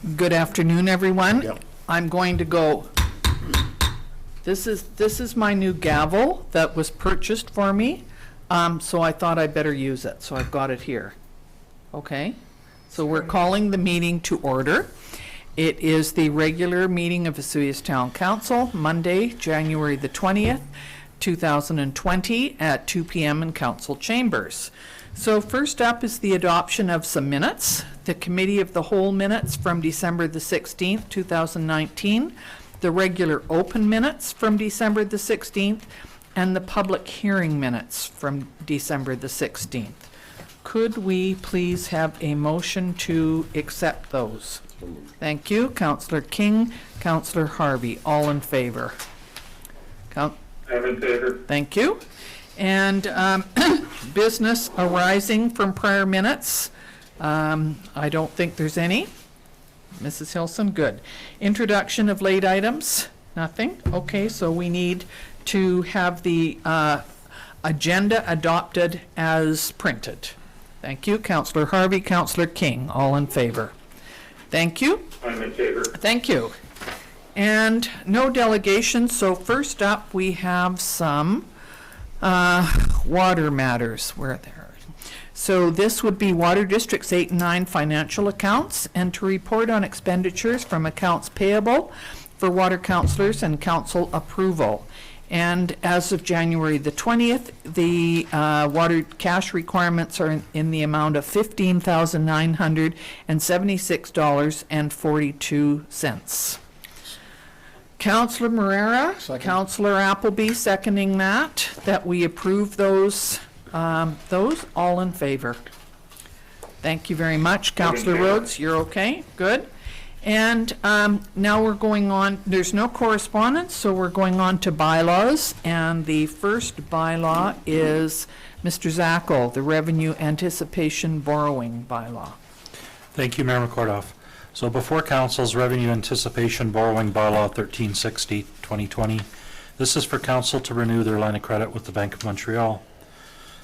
Good afternoon, everyone. Yep. I'm going to go. This is my new gavel that was purchased for me, so I thought I'd better use it. So I've got it here. Okay. So we're calling the meeting to order. It is the regular meeting of Vesuvius Town Council, Monday, January the 20th, 2020 at 2 p.m. in Council Chambers. So first up is the adoption of some minutes. The Committee of the Whole minutes from December the 16th, 2019, the regular open minutes from December the 16th, and the public hearing minutes from December the 16th. Could we please have a motion to accept those? Thank you. Councillor King, Councillor Harvey, all in favor? I'm in favor. Thank you. And business arising from prior minutes. I don't think there's any. Mrs. Hilson, good. Introduction of late items, nothing. Okay, so we need to have the agenda adopted as printed. Thank you. Councillor Harvey, Councillor King, all in favor. Thank you. I'm in favor. Thank you. And no delegations. So first up, we have some water matters. Where there? So this would be Water Districts 8 and 9 financial accounts, and to report on expenditures from accounts payable for water councillors and council approval. And as of January the 20th, the water cash requirements are in the amount of $15,976.42. Councillor Moreira, Second. Councillor Appleby seconding that we approve those all in favor. Thank you very much. Councillor Rhodes, you're okay? Good. And now we're going on, there's no correspondence, so we're going on to bylaws. And the first bylaw is Mr. Zackel, the Revenue Anticipation Borrowing Bylaw. Thank you, Mayor McKortoff. So before Council's Revenue Anticipation Borrowing Bylaw 1360-2020, this is for Council to renew their line of credit with the Bank of Montreal.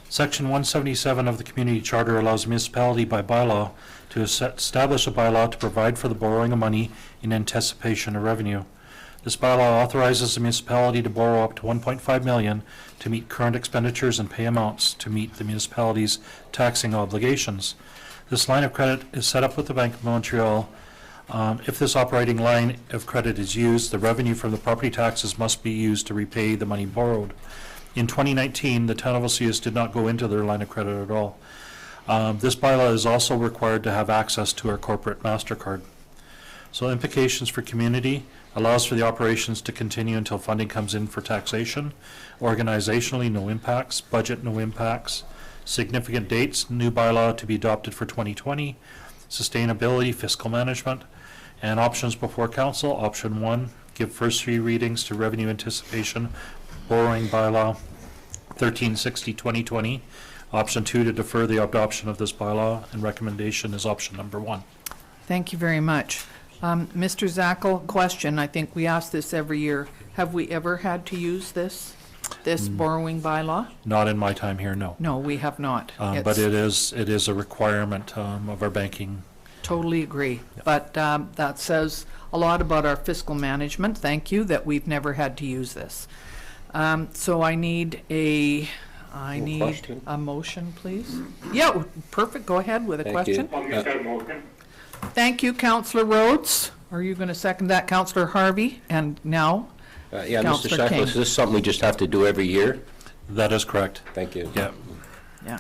Section 177 of the Community Charter allows municipality by bylaw to establish a bylaw to provide for the borrowing of money in anticipation of revenue. This bylaw authorizes the municipality to borrow up to $1.5 million to meet current expenditures and pay amounts to meet the municipality's taxing obligations. This line of credit is set up with the Bank of Montreal. If this operating line of credit is used, the revenue from the property taxes must be used to repay the money borrowed. In 2019, the town of Vesuvius did not go into their line of credit at all. This bylaw is also required to have access to our corporate MasterCard. So implications for community: allows for the operations to continue until funding comes in for taxation. Organizationally, no impacts. Budget, no impacts. Significant dates: new bylaw to be adopted for 2020. Sustainability, fiscal management. And options before council: option 1, give first 3 readings to Revenue Anticipation Borrowing Bylaw 1360-2020. Option 2, to defer the adoption of this bylaw, and recommendation is option number 1. Thank you very much. Mr. Zackel, question. I think we ask this every year. Have we ever had to use this borrowing bylaw? Not in my time here, no. No, we have not. But it is a requirement of our banking. Totally agree. Yeah. But that says a lot about our fiscal management. Thank you that we've never had to use this. So I need a motion, please. Yeah, perfect. Go ahead with a question. Thank you, Councillor Rhodes. Are you going to second that, Councillor Harvey? And now, yeah, Councillor Mr. King. Shackles, is this something we just have to do every year? That is correct. Thank you. Yeah. Yeah.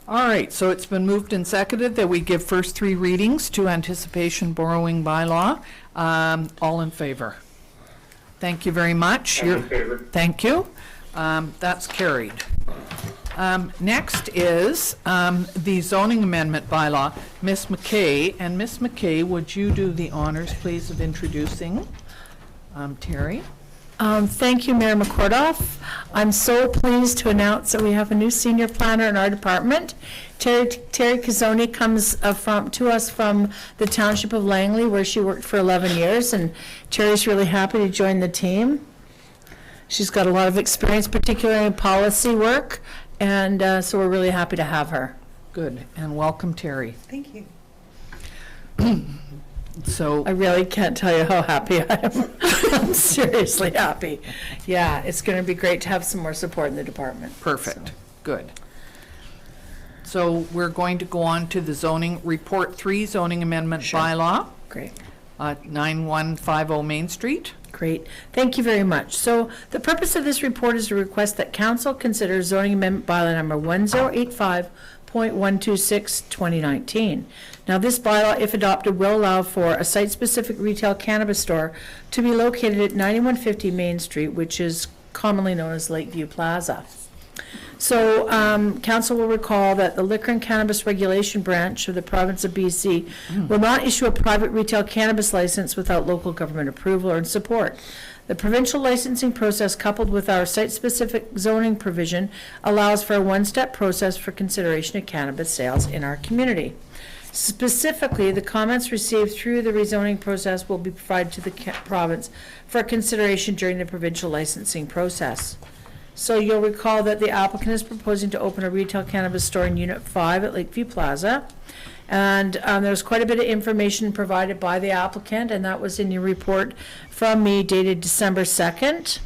All right, so it's been moved and seconded that we give first 3 readings to Anticipation Borrowing Bylaw. All in favor? Thank you very much. I'm in favor. Thank you. That's carried. Next is the zoning amendment bylaw. Ms. McKay. And Ms. McKay, would you do the honors, please, of introducing Terry? Thank you, Mayor McKortoff. I'm so pleased to announce that we have a new senior planner in our department. Terry Kazoni comes to us from the Township of Langley, where she worked for 11 years, and Terry's really happy to join the team. She's got a lot of experience, particularly in policy work, and so we're really happy to have her. Good, and welcome, Terry. Thank you. So, I really can't tell you how happy I am. I'm seriously happy. Yeah, it's going to be great to have some more support in the department. perfect, good. So we're going to go on to the zoning, Report 3, zoning amendment Sure. bylaw, Great. 9150 Main Street. Great. Thank you very much. So the purpose of this report is to request that council consider zoning amendment bylaw number 1085.126, 2019. Now, this bylaw, if adopted, will allow for a site-specific retail cannabis store to be located at 9150 Main Street, which is commonly known as Lakeview Plaza. So, council will recall that the Liquor and Cannabis Regulation Branch of the province of BC will not issue a private retail cannabis license without local government approval or support. The provincial licensing process, coupled with our site-specific zoning provision, allows for a one-step process for consideration of cannabis sales in our community. Specifically, the comments received through the rezoning process will be provided to the province for consideration during the provincial licensing process. So you'll recall that the applicant is proposing to open a retail cannabis store in Unit 5 at Lakeview Plaza. And there's quite a bit of information provided by the applicant, and that was in your report from me dated December 2nd.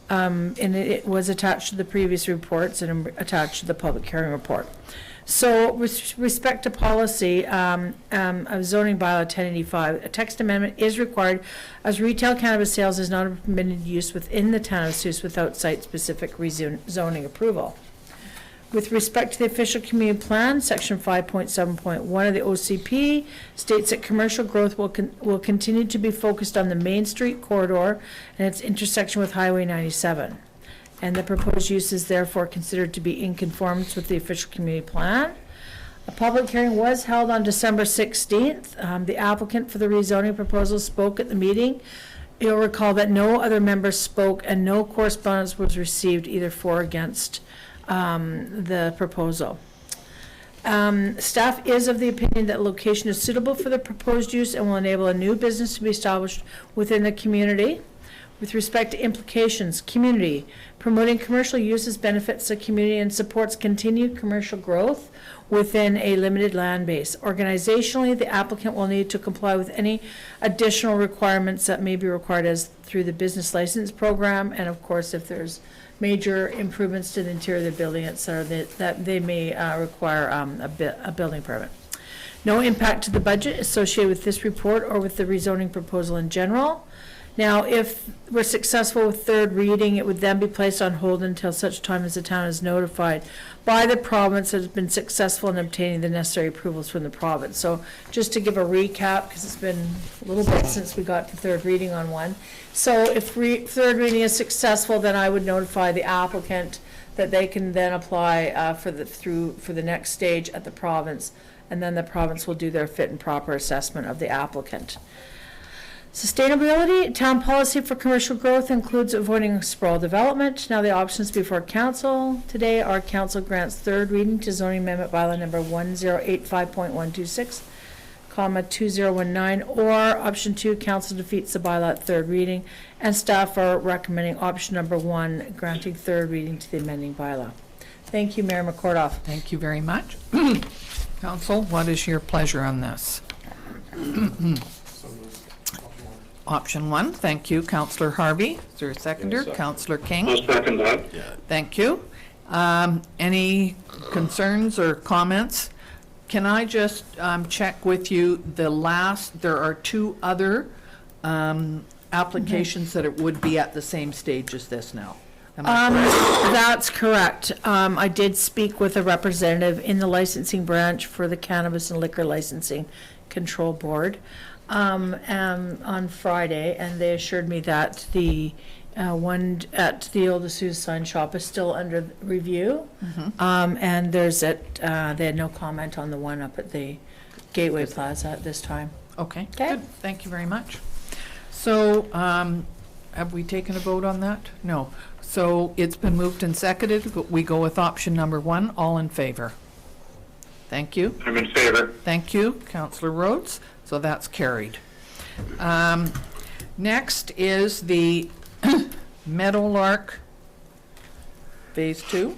And it was attached to the previous reports and attached to the public hearing report. So with respect to policy of zoning bylaw 1085, a text amendment is required as retail cannabis sales is not a permitted use within the town of Seuss without site-specific rezoning approval. With respect to the official community plan, section 5.7.1 of the OCP states that commercial growth will continue to be focused on the Main Street corridor and its intersection with Highway 97. And the proposed use is therefore considered to be in conformance with the official community plan. A public hearing was held on December 16th. The applicant for the rezoning proposal spoke at the meeting. You'll recall that no other members spoke and no correspondence was received either for or against the proposal. Staff is of the opinion that location is suitable for the proposed use and will enable a new business to be established within the community. With respect to implications, community, promoting commercial uses benefits the community and supports continued commercial growth within a limited land base. Organizationally, the applicant will need to comply with any additional requirements that may be required as through the business license program, and of course, if there's major improvements to the interior of the building, etc., that they may require a building permit. No impact to the budget associated with this report or with the rezoning proposal in general. Now, if we're successful with third reading, it would then be placed on hold until such time as the town is notified by the province that has been successful in obtaining the necessary approvals from the province. So just to give a recap, because it's been a little bit since we got to third reading on one. So if third reading is successful, then I would notify the applicant that they can then apply for the next stage at the province, and then the province will do their fit and proper assessment of the applicant. Sustainability, town policy for commercial growth includes avoiding sprawl development. Now the options before council today are council grants third reading to zoning amendment bylaw number 1085.126, 2019, or option 2, council defeats the bylaw at third reading, and staff are recommending option number 1, granting third reading to the amending bylaw. Thank you, Mayor McKortoff. Thank you very much. Council, what is your pleasure on this? Option 1, thank you, Councillor Harvey. Is there a seconder? Councillor King? I'll second that. Thank you. Any concerns or comments? Can I just check with you, there are 2 other applications that it would be at the same stage as this now? Am I correct? That's correct. I did speak with a representative in the licensing branch for the Cannabis and Liquor Licensing Control Board on Friday, and they assured me that the one at the Old Seuss sign shop is still under review. And they had no comment on the one up at the Gateway Plaza at this time. Okay, Okay. good. Thank you very much. So, have we taken a vote on that? No. So it's been moved and seconded. We go with option number 1. All in favor? Thank you. I'm in favor. Thank you, Councillor Rhodes. So that's carried. Next is the Meadowlark Phase 2.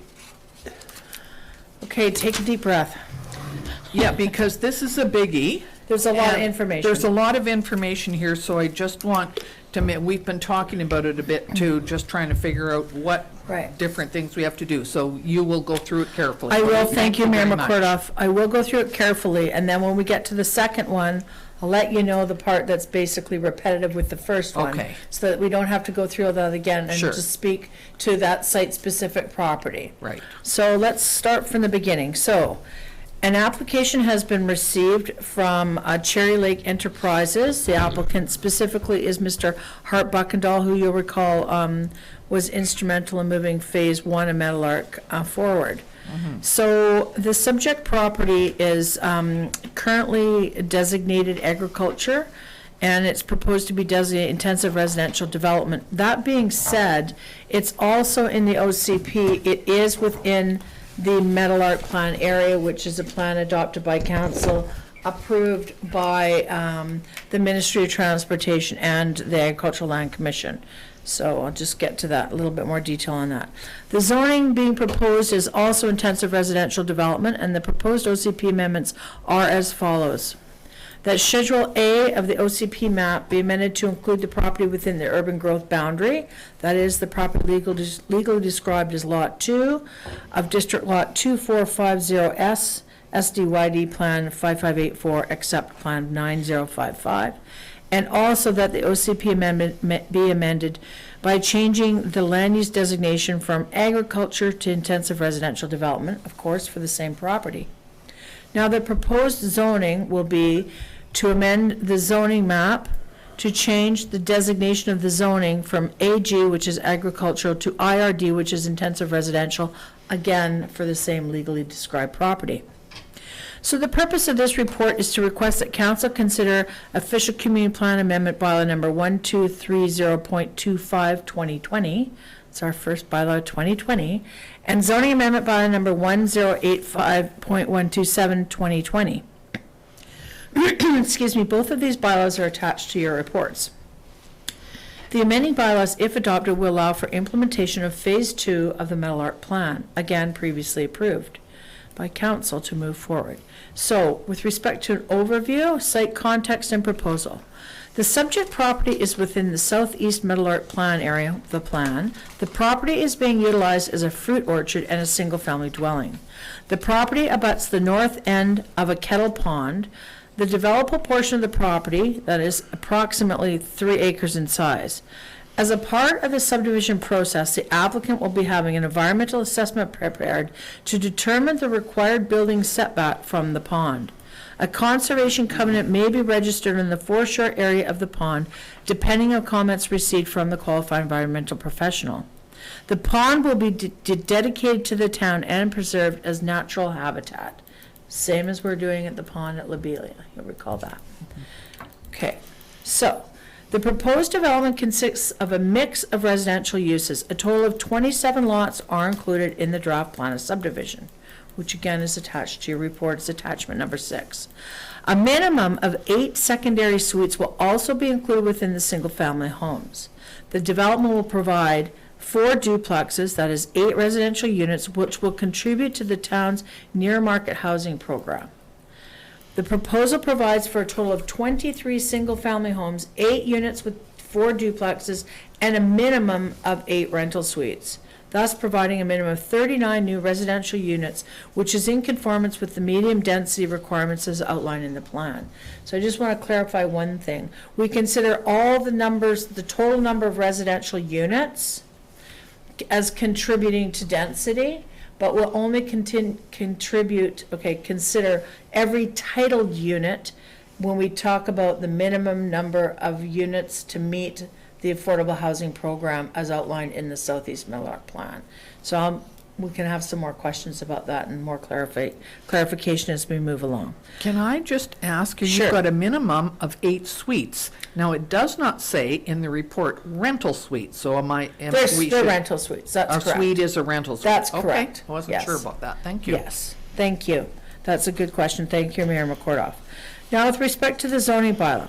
Okay, take a deep breath. Yeah, because this is a biggie, There's a lot of And information. There's a lot of information here, so I just want to, we've been talking about it a bit too, just trying to figure out what Right. different things we have to do. So you will go through it carefully. I will, thank you, Mayor very much. McKortoff. I will go through it carefully, and then when we get to the second one, I'll let you know the part that's basically repetitive with the first one. Okay. So that we don't have to go through all that again and Sure. just speak to that site-specific property. Right. So let's start from the beginning. So, an application has been received from Cherry Lake Enterprises. The applicant specifically is Mr. Hart Buckendall, who you'll recall was instrumental in moving Phase 1 of Meadowlark forward. So the subject property is currently designated agriculture, and it's proposed to be designated intensive residential development. That being said, it's also in the OCP. It is within the Meadowlark plan area, which is a plan adopted by council, approved by the Ministry of Transportation and the Agricultural Land Commission. So I'll just get to that, a little bit more detail on that. The zoning being proposed is also intensive residential development, and the proposed OCP amendments are as follows. That Schedule A of the OCP map be amended to include the property within the urban growth boundary. That is the property legally described as Lot 2 of District Lot 2450S, SDYD Plan 5584, except Plan 9055. And also that the OCP amendment be amended by changing the land use designation from agriculture to intensive residential development, of course, for the same property. Now, the proposed zoning will be to amend the zoning map to change the designation of the zoning from AG, which is agricultural, to IRD, which is intensive residential, again, for the same legally described property. So the purpose of this report is to request that council consider official community plan amendment bylaw number 1230.25 2020. It's our first bylaw 2020, and zoning amendment bylaw number 1085.127 2020. Excuse me, both of these bylaws are attached to your reports. The amending bylaws, if adopted, will allow for implementation of Phase 2 of the Meadowlark Plan, again previously approved by council to move forward. So, with respect to an overview, site context, and proposal, the subject property is within the southeast Meadowlark Plan area, the plan. The property is being utilized as a fruit orchard and a single-family dwelling. The property abuts the north end of a kettle pond. The developable portion of the property, that is approximately 3 acres in size. As a part of the subdivision process, the applicant will be having an environmental assessment prepared to determine the required building setback from the pond. A conservation covenant may be registered in the foreshore area of the pond, depending on comments received from the qualified environmental professional. The pond will be dedicated to the town and preserved as natural habitat, same as we're doing at the pond at Lobelia. You'll recall that. Okay, so the proposed development consists of a mix of residential uses. A total of 27 lots are included in the draft plan of subdivision, which again is attached to your report. It's attachment number 6. A minimum of 8 secondary suites will also be included within the single-family homes. The development will provide 4 duplexes, that is 8 residential units, which will contribute to the town's near-market housing program. The proposal provides for a total of 23 single-family homes, 8 units with 4 duplexes, and a minimum of 8 rental suites, thus providing a minimum of 39 new residential units, which is in conformance with the medium density requirements as outlined in the plan. So I just want to clarify one thing. We consider all the numbers, the total number of residential units as contributing to density, but will only consider every titled unit when we talk about the minimum number of units to meet the affordable housing program as outlined in the Southeast Meadowlark Plan. So we can have some more questions about that and more clarification as we move along. Can I just ask, Sure. you've got a minimum of 8 suites. Now, it does not say in the report rental suites, so They're rental suites, that's Our correct. suite is a rental suite. That's Okay, correct. I wasn't Yes. sure about that. Thank you. Yes, thank you. That's a good question. Thank you, Mayor McKortoff. Now, with respect to the zoning bylaw,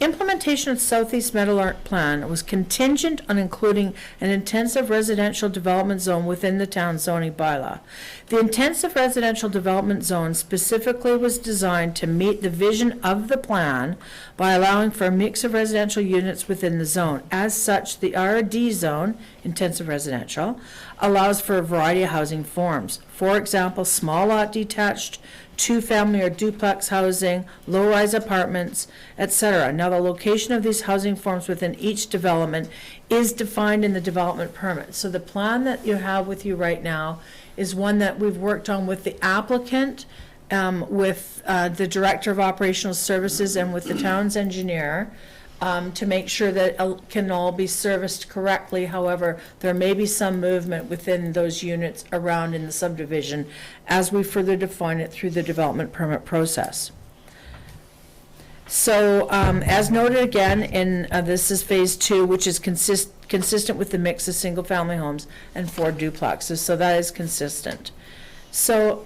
implementation of Southeast Meadowlark Plan was contingent on including an intensive residential development zone within the town zoning bylaw. The intensive residential development zone specifically was designed to meet the vision of the plan by allowing for a mix of residential units within the zone. As such, the RD zone, intensive residential, allows for a variety of housing forms. For example, small lot detached, two-family or duplex housing, low-rise apartments, etc. Now, the location of these housing forms within each development is defined in the development permit. So the plan that you have with you right now is one that we've worked on with the applicant, with the Director of Operational Services, and with the town's engineer, to make sure that it can all be serviced correctly. However, there may be some movement within those units around in the subdivision as we further define it through the development permit process. So, as noted again, in this is phase 2, which is consistent with the mix of single-family homes and 4 duplexes. So that is consistent. So,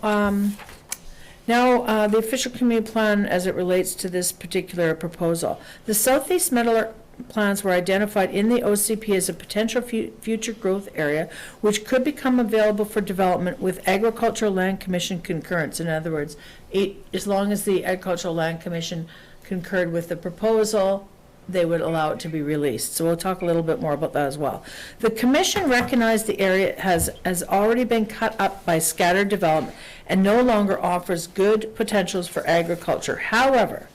now, the official community plan as it relates to this particular proposal. The Southeast Meadowlark plans were identified in the OCP as a potential future growth area which could become available for development with Agricultural Land Commission concurrence. In other words, as long as the Agricultural Land Commission concurred with the proposal, they would allow it to be released. So we'll talk a little bit more about that as well. The Commission recognized the area has already been cut up by scattered development and no longer offers good potentials for agriculture. However,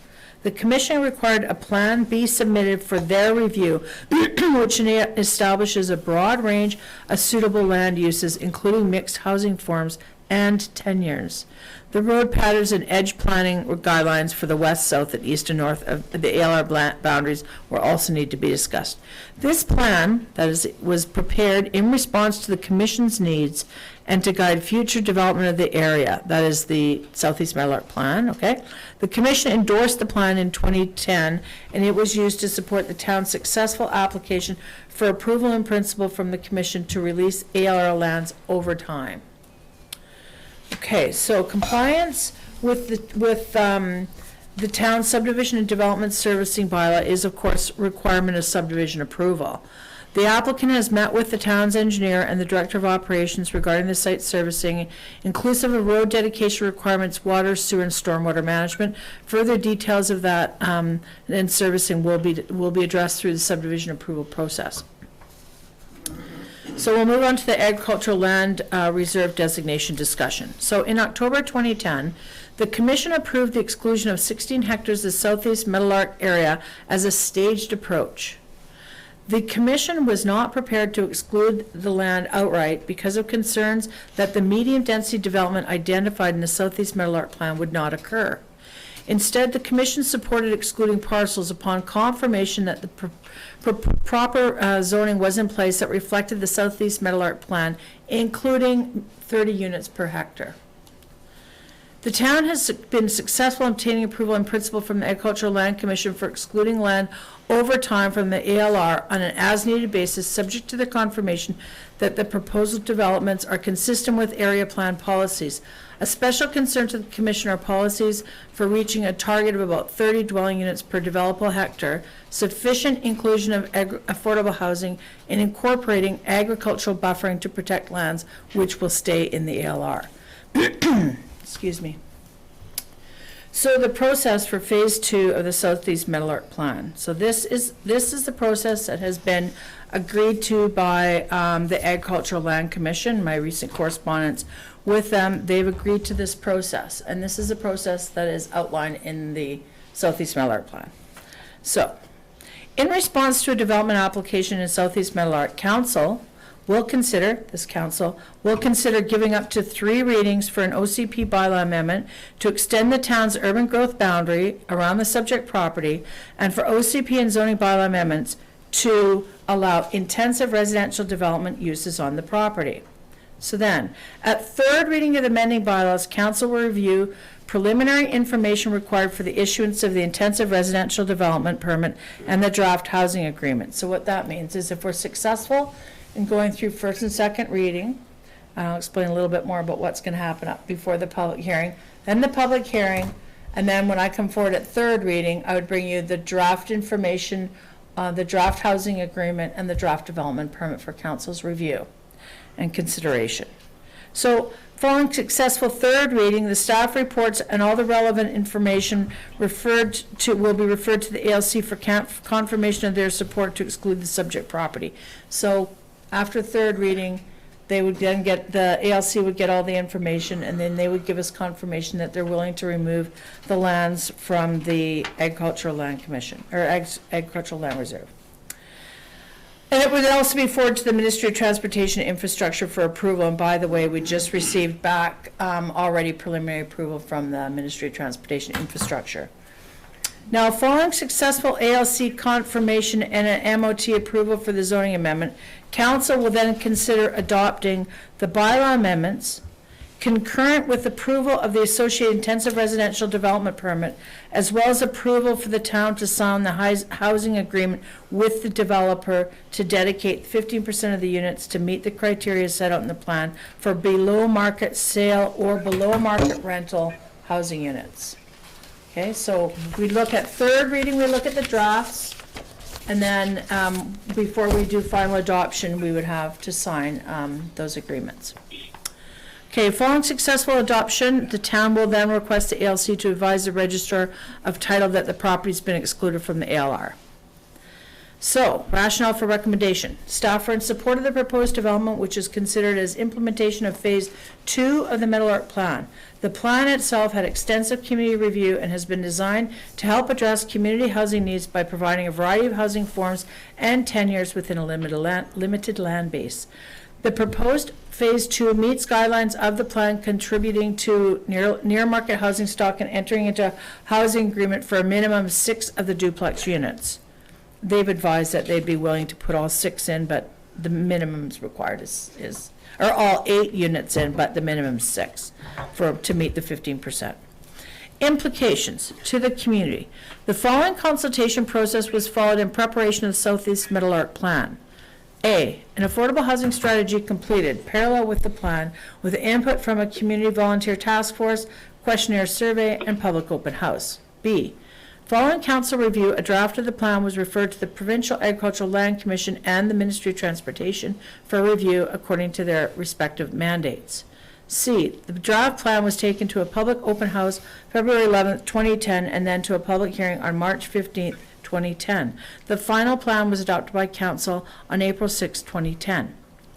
the Commission required a Plan B submitted for their review, which establishes a broad range of suitable land uses, including mixed housing forms and tenures. The road patterns and edge planning guidelines for the west, south, and east and north of the ALR boundaries will also need to be discussed. This plan, that is, was prepared in response to the Commission's needs and to guide future development of the area. That is the Southeast Meadowlark Plan, okay? The Commission endorsed the plan in 2010, and it was used to support the town's successful application for approval in principle from the Commission to release ALR lands over time. Okay, so compliance with the town subdivision and development servicing bylaw is, of course, requirement of subdivision approval. The applicant has met with the town's engineer and the director of operations regarding the site servicing, inclusive of road dedication requirements, water, sewer, and stormwater management. Further details of that and servicing will be addressed through the subdivision approval process. So we'll move on to the agricultural land reserve designation discussion. So in October 2010, the Commission approved the exclusion of 16 hectares of the Southeast Meadowlark area as a staged approach. The Commission was not prepared to exclude the land outright because of concerns that the medium density development identified in the Southeast Meadowlark plan would not occur. Instead, the Commission supported excluding parcels upon confirmation that the proper zoning was in place that reflected the Southeast Meadowlark plan, including 30 units per hectare. The town has been successful in obtaining approval in principle from the Agricultural Land Commission for excluding land over time from the ALR on an as-needed basis, subject to the confirmation that the proposed developments are consistent with area plan policies. A special concern to the Commission are policies for reaching a target of about 30 dwelling units per developable hectare, sufficient inclusion of affordable housing, and incorporating agricultural buffering to protect lands which will stay in the ALR. Excuse me. So the process for phase 2 of the Southeast Meadowlark plan. So this is the process that has been agreed to by the Agricultural Land Commission. My recent correspondence with them, they've agreed to this process, and this is a process that is outlined in the Southeast Meadowlark plan. So, in response to a development application in Southeast Meadowlark, this council will consider giving up to 3 readings for an OCP bylaw amendment to extend the town's urban growth boundary around the subject property, and for OCP and zoning bylaw amendments to allow intensive residential development uses on the property. So then, at 3rd reading of the amending bylaws, council will review preliminary information required for the issuance of the intensive residential development permit and the draft housing agreement. So what that means is if we're successful in going through 1st and 2nd reading, I'll explain a little bit more about what's going to happen up before the public hearing, then the public hearing, And then when I come forward at third reading, I would bring you the draft information, the draft housing agreement, and the draft development permit for council's review and consideration. So following successful third reading, the staff reports and all the relevant information will be referred to the ALC for confirmation of their support to exclude the subject property. So after third reading, they would then the ALC would get all the information, and then they would give us confirmation that they're willing to remove the lands from the Agricultural Land Commission, or Agricultural Land Reserve. And it would also be forwarded to the Ministry of Transportation and Infrastructure for approval. And by the way, we just received back already preliminary approval from the Ministry of Transportation and Infrastructure. Now, following successful ALC confirmation and an MOT approval for the zoning amendment, Council will then consider adopting the bylaw amendments concurrent with approval of the associated intensive residential development permit, as well as approval for the town to sign the housing agreement with the developer to dedicate 15% of the units to meet the criteria set out in the plan for below market sale or below market rental housing units. Okay, so we look at third reading, we look at the drafts, and then before we do final adoption, we would have to sign those agreements. Okay, following successful adoption, the town will then request the ALC to advise the registrar of title that the property's been excluded from the ALR. So, rationale for recommendation. Staff are in support of the proposed development, which is considered as implementation of Phase 2 of the Meadowlark Plan. The plan itself had extensive community review and has been designed to help address community housing needs by providing a variety of housing forms and tenures within a limited land base. The proposed Phase 2 meets guidelines of the plan, contributing to near market housing stock and entering into a housing agreement for a minimum of 6 of the duplex units. They've advised that they'd be willing to put all 6 in, but the minimums required or all 8 units in, but the minimum 6 to meet the 15%. Implications to the community. The following consultation process was followed in preparation of the Southeast Meadowlark Plan. A, an affordable housing strategy completed parallel with the plan with input from a community volunteer task force, questionnaire survey, and public open house. B, following council review, a draft of the plan was referred to the Provincial Agricultural Land Commission and the Ministry of Transportation for review according to their respective mandates. C, the draft plan was taken to a public open house February 11th, 2010, and then to a public hearing on March 15th, 2010. The final plan was adopted by Council on April 6, 2010.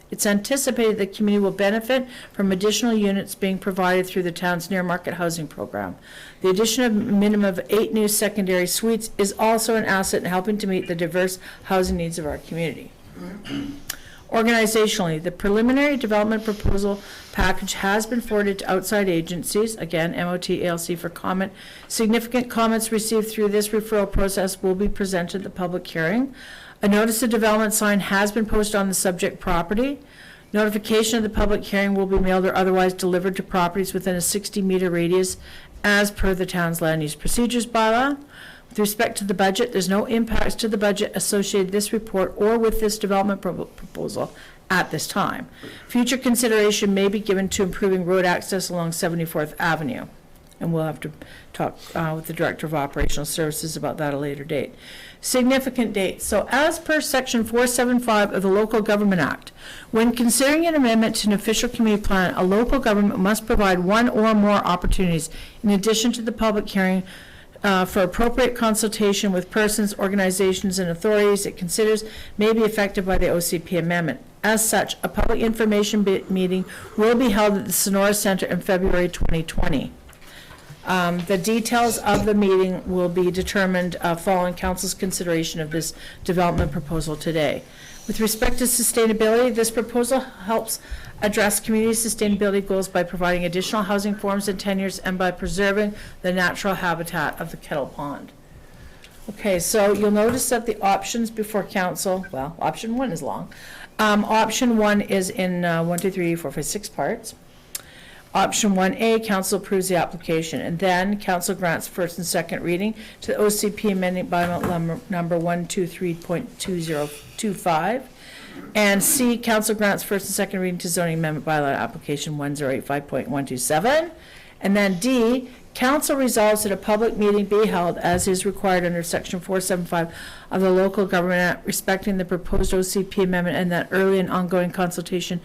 It's anticipated the community will benefit from additional units being provided through the town's near market housing program. The addition of a minimum of 8 new secondary suites is also an asset in helping to meet the diverse housing needs of our community. Organizationally, the preliminary development proposal package has been forwarded to outside agencies, again, MOT, ALC for comment. Significant comments received through this referral process will be presented at the public hearing. A notice of development sign has been posted on the subject property. Notification of the public hearing will be mailed or otherwise delivered to properties within a 60-meter radius as per the town's land use procedures bylaw. With respect to the budget, there's no impacts to the budget associated with this report or with this development proposal at this time. Future consideration may be given to improving road access along 74th Avenue. And we'll have to talk with the Director of Operational Services about that at a later date. Significant dates. So as per Section 475 of the Local Government Act, when considering an amendment to an official community plan, a local government must provide one or more opportunities in addition to the public hearing for appropriate consultation with persons, organizations, and authorities it considers may be affected by the OCP amendment. As such, a public information meeting will be held at the Sonora Center in February 2020. The details of the meeting will be determined following Council's consideration of this development proposal today. With respect to sustainability, this proposal helps address community sustainability goals by providing additional housing forms and tenures and by preserving the natural habitat of the Kettle Pond. Okay, so you'll notice that the options before Council, well, option 1 is long. Option 1 is in 1, 2, 3, 4, 5, 6 parts. Option 1A, Council approves the application, and then Council grants first and second reading to the OCP amending bylaw number 123.2025. And C, Council grants first and second reading to zoning amendment bylaw application 1085.127. And then D, Council resolves that a public meeting be held as is required under section 475 of the Local Government Act respecting the proposed OCP amendment, and that early and ongoing consultation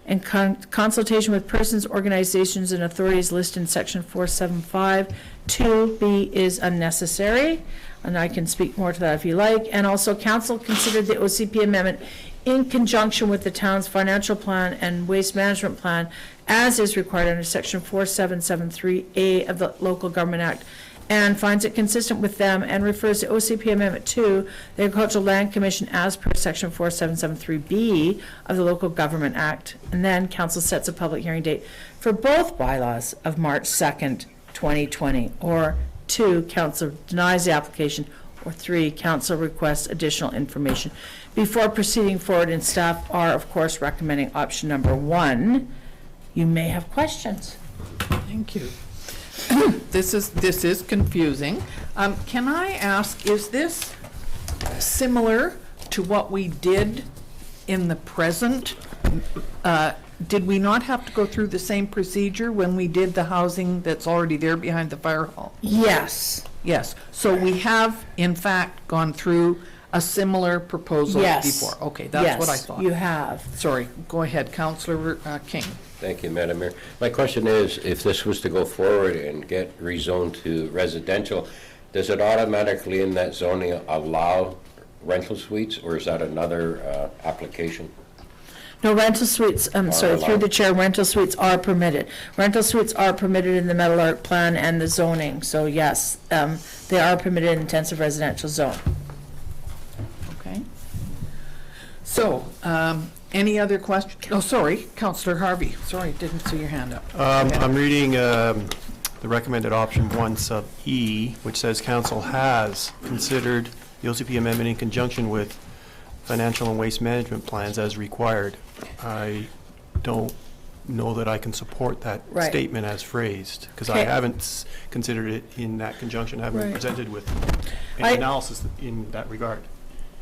and consultation with persons, organizations, and authorities listed in section 475 2B is unnecessary. And I can speak more to that if you like. And also, council considered the OCP amendment in conjunction with the town's financial plan and waste management plan as is required under section 4773A of the Local Government Act, and finds it consistent with them, and refers the OCP amendment to the Agricultural Land Commission as per section 4773B of the Local Government Act. And then council sets a public hearing date for both bylaws of March 2nd, 2020, or 2, council denies the application, or 3, council requests additional information before proceeding forward, and staff are, of course, recommending option number 1. You may have questions. Thank you. This is confusing. Can I ask, is this similar to what we did in the present? Did we not have to go through the same procedure when we did the housing that's already there behind the fire hall? Yes. Yes. So we have, in fact, gone through a similar proposal Yes. before? Okay, that's what I Yes, thought. you have. Sorry, go ahead, Councillor King. Thank you, Madam Mayor. My question is, if this was to go forward and get rezoned to residential, does it automatically in that zoning allow rental suites, or is that another application? No, rental suites, sorry, through the chair, rental suites are permitted. Rental suites are permitted in the Meadowlark plan and the zoning, so yes, they are permitted in intensive residential zone. Okay. So, any other questions? Oh, sorry, Councillor Harvey. Sorry, didn't see your hand up. I'm reading the recommended option 1 sub E, which says council has considered the OCP amendment in conjunction with financial and waste management plans as required. I don't know that I can support that Right. statement as phrased, because I Okay. haven't considered it in that conjunction. I haven't been Right. presented with I- any analysis in that regard.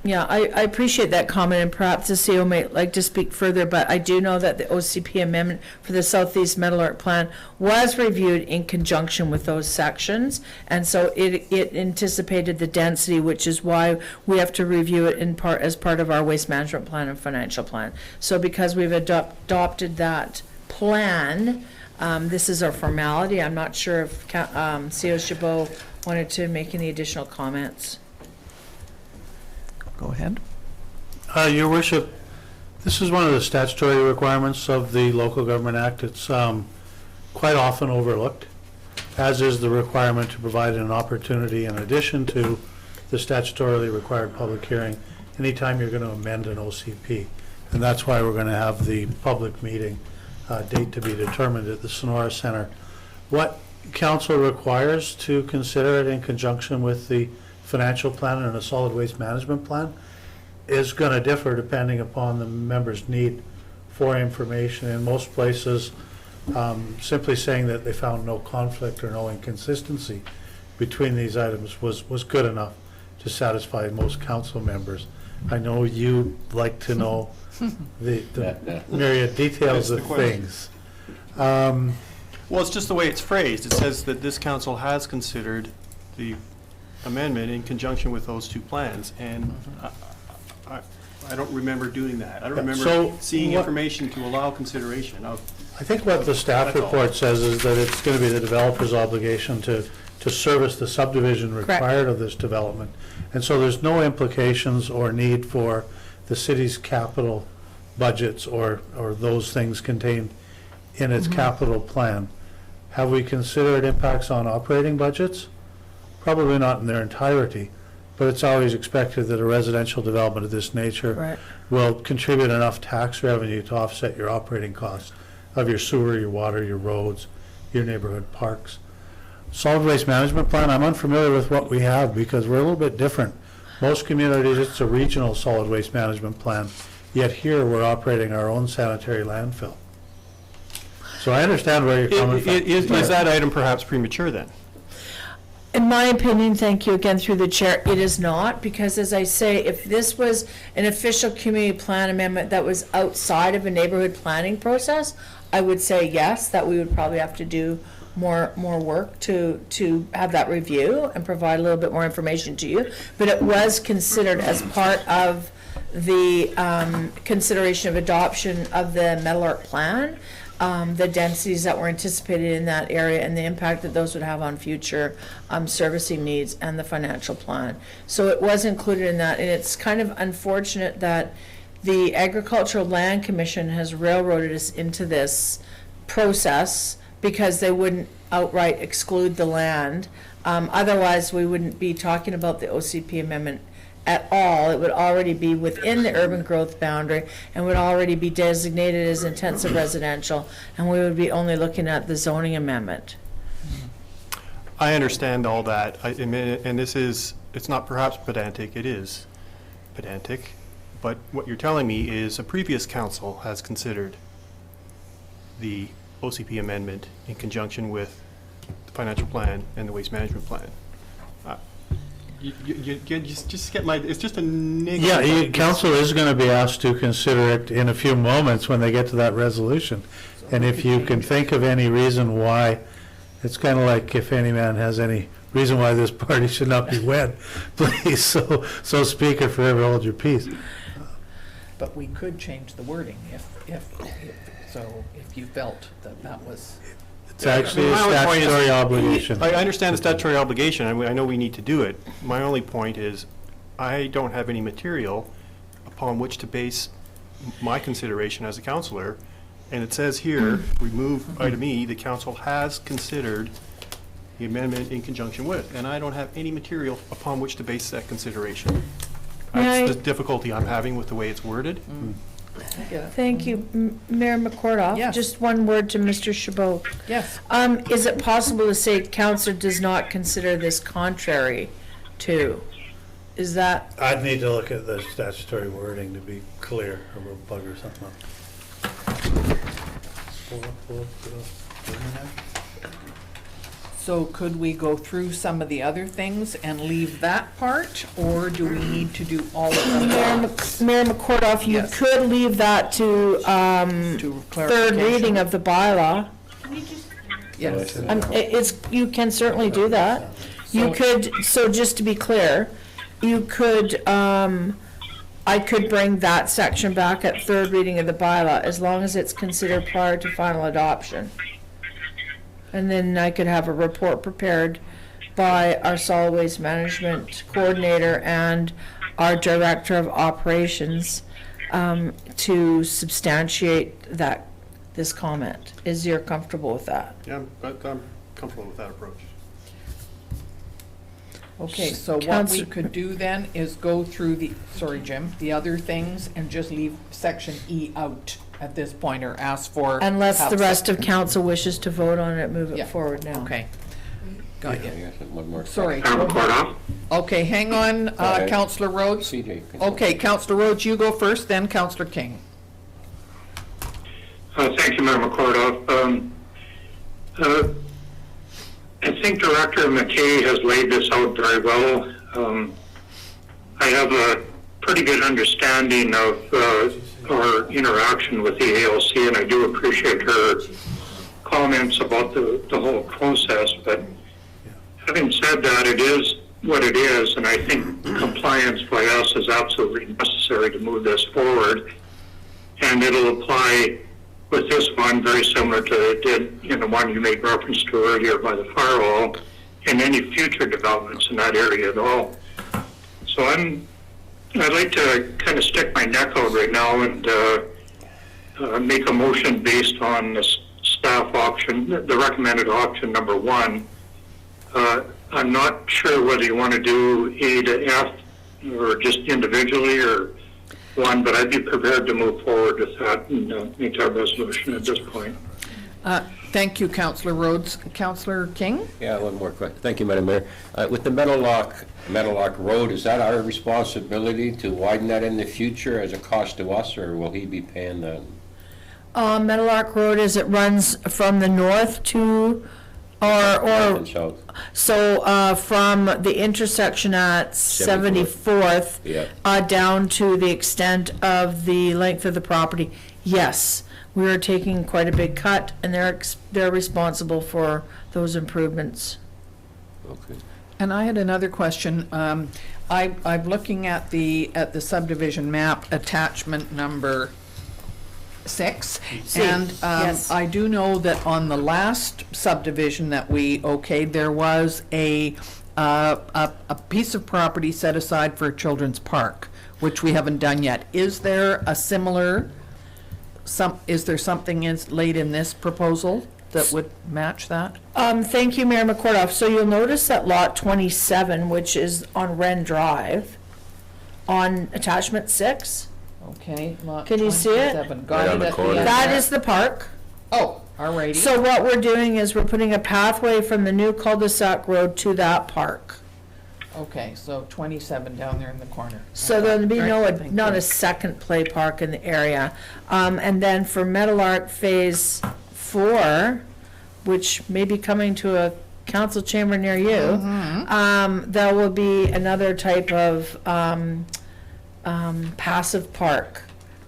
Yeah, I appreciate that comment, and perhaps the CEO may like to speak further, but I do know that the OCP amendment for the Southeast Meadowlark Plan was reviewed in conjunction with those sections, and so it anticipated the density, which is why we have to review it in part, as part of our waste management plan and financial plan. So because we've adopted that plan, this is our formality. I'm not sure if CEO Chabot wanted to make any additional comments. Go ahead. Your Worship, this is one of the statutory requirements of the Local Government Act. It's quite often overlooked, as is the requirement to provide an opportunity in addition to the statutorily required public hearing anytime you're going to amend an OCP. And that's why we're going to have the public meeting date to be determined at the Sonora Center. What council requires to consider it in conjunction with the financial plan and a solid waste management plan is going to differ depending upon the member's need for information. In most places, simply saying that they found no conflict or no inconsistency between these items was good enough to satisfy most council members. I know you like to know the myriad details That's of the question. things. Well, it's just the way it's phrased. It says that this council has considered the amendment in conjunction with those two plans, and I don't remember doing that. I don't remember So seeing what- information to allow consideration of. I think what the staff That's all. report says is that it's going to be the developer's obligation to service the subdivision required of this development. And so there's no implications or need for the city's capital budgets or those things contained in its capital plan. Have we considered impacts on operating budgets? Probably not in their entirety, but it's always expected that a residential development of this nature Right. will contribute enough tax revenue to offset your operating costs of your sewer, your water, your roads, your neighborhood parks. Solid waste management plan, I'm unfamiliar with what we have because we're a little bit different. Most communities, it's a regional solid waste management plan, yet here we're operating our own sanitary landfill. So I understand where you're coming from. Is that item perhaps premature then? In my opinion, thank you again through the chair, it is not, because as I say, if this was an official community plan amendment that was outside of a neighborhood planning process, I would say yes, that we would probably have to do more work to have that review and provide a little bit more information to you. But it was considered as part of the consideration of adoption of the Meadowlark plan, the densities that were anticipated in that area and the impact that those would have on future servicing needs and the financial plan. So it was included in that, and it's kind of unfortunate that the Agricultural Land Commission has railroaded us into this process because they wouldn't outright exclude the land. Otherwise, we wouldn't be talking about the OCP amendment at all. It would already be within the urban growth boundary and would already be designated as intensive residential, and we would be only looking at the zoning amendment. I understand all that, and it's not perhaps pedantic, it is pedantic, but what you're telling me is a previous council has considered the OCP amendment in conjunction with the financial plan and the waste management plan. You just get it's just a negative. Yeah, council is going to be asked to consider it in a few moments when they get to that resolution. And if you can think of any reason why, it's kind of like if any man has any reason why this party should not be wed, please, so speak or forever hold your peace. But we could change the wording if you felt that was. It's actually a statutory obligation. I understand the statutory obligation. I know we need to do it. My only point is, I don't have any material upon which to base my consideration as a councillor. And it says here, remove item E, the council has considered the amendment in conjunction with. And I don't have any material upon which to base that consideration. That's the difficulty I'm having with the way it's worded. Thank you, Mayor McKortoff. Yes. Just one word to Mr. Chabot. Yes. Is it possible to say council does not consider this contrary to? Is that? I'd need to look at the statutory wording to be clear, or we'll bugger something up. So could we go through some of the other things and leave that part, or do we need to do all of them? Mayor McKortoff, you Yes. could leave that to To third clarification? reading of the bylaw. Yes. You can certainly do that. You could, so just to be clear, you could, I could bring that section back at third reading of the bylaw as long as it's considered prior to final adoption. And then I could have a report prepared by our solid waste management coordinator and our director of operations to substantiate this comment. Is you're comfortable with that? Yeah, I'm comfortable with that approach. Okay, so what we could do then is go through the other things and just leave section E out at this point, or ask for. Unless the rest of council wishes to vote on it, move Yeah. it forward now. Okay. Got you. Yes, one more. Sorry. McKortoff. Okay, hang on, ahead. Councillor Rhodes. CJ. Okay, Councillor Rhodes, you go first, then Councillor King. Thank you, Mayor McKortoff. I think Director McKay has laid this out very well. I have a pretty good understanding of our interaction with the ALC, and I do appreciate her comments about the whole process. But having said that, it is what it is, and I think compliance by us is absolutely necessary to move this forward. And it'll apply with this one very similar to it did in the one you made reference to earlier by the firewall, and any future developments in that area at all. So I'd like to kind of stick my neck out right now and make a motion based on the staff option, the recommended option number 1. I'm not sure whether you want to do A to F or just individually or one, but I'd be prepared to move forward with that and make that resolution at this point. Thank you, Councillor Rhodes. Councillor King? Yeah, one more question. Thank you, Madam Mayor. With the Meadowlark Road, is that our responsibility to widen that in the future as a cost to us, or will he be paying that? Meadowlark Road, as it runs from the north to, North or, and south. so from the intersection at 74th Yeah. down to the extent of the length of the property, yes. we are taking quite a big cut, and they're responsible for those improvements. Okay. And I had another question. I'm looking at the subdivision map, attachment number 6. And yes. I do know that on the last subdivision that we okayed, there was a piece of property set aside for a children's park, which we haven't done yet. Is there a similar, is there something laid in this proposal that would match that? Thank you, Mayor McKortoff. So you'll notice that lot 27, which is on Wren Drive, on attachment 6, Okay. lot Can you see it? 27. Right Got on it the at the corner. end that there. is the park. Oh, alrighty. So what we're doing is we're putting a pathway from the new cul-de-sac road to that park. Okay, so 27 down there in the corner. So there'll be Right, thank not you. a second play park in the area. And then for Meadowlark Phase 4, which may be coming to a council chamber near you, there will be another type of passive park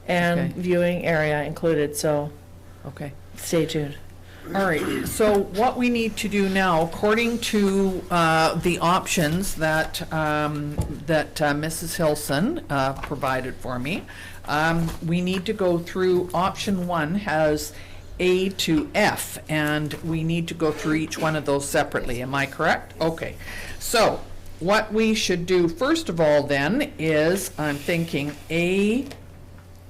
and Okay. viewing area included, so Okay. stay tuned. All right, so what we need to do now, according to the options that Mrs. Hilson provided for me, we need to go through, option 1 has A to F, and we need to go through each one of those separately. Am I correct? Okay. So what we should do first of all then is, I'm thinking A,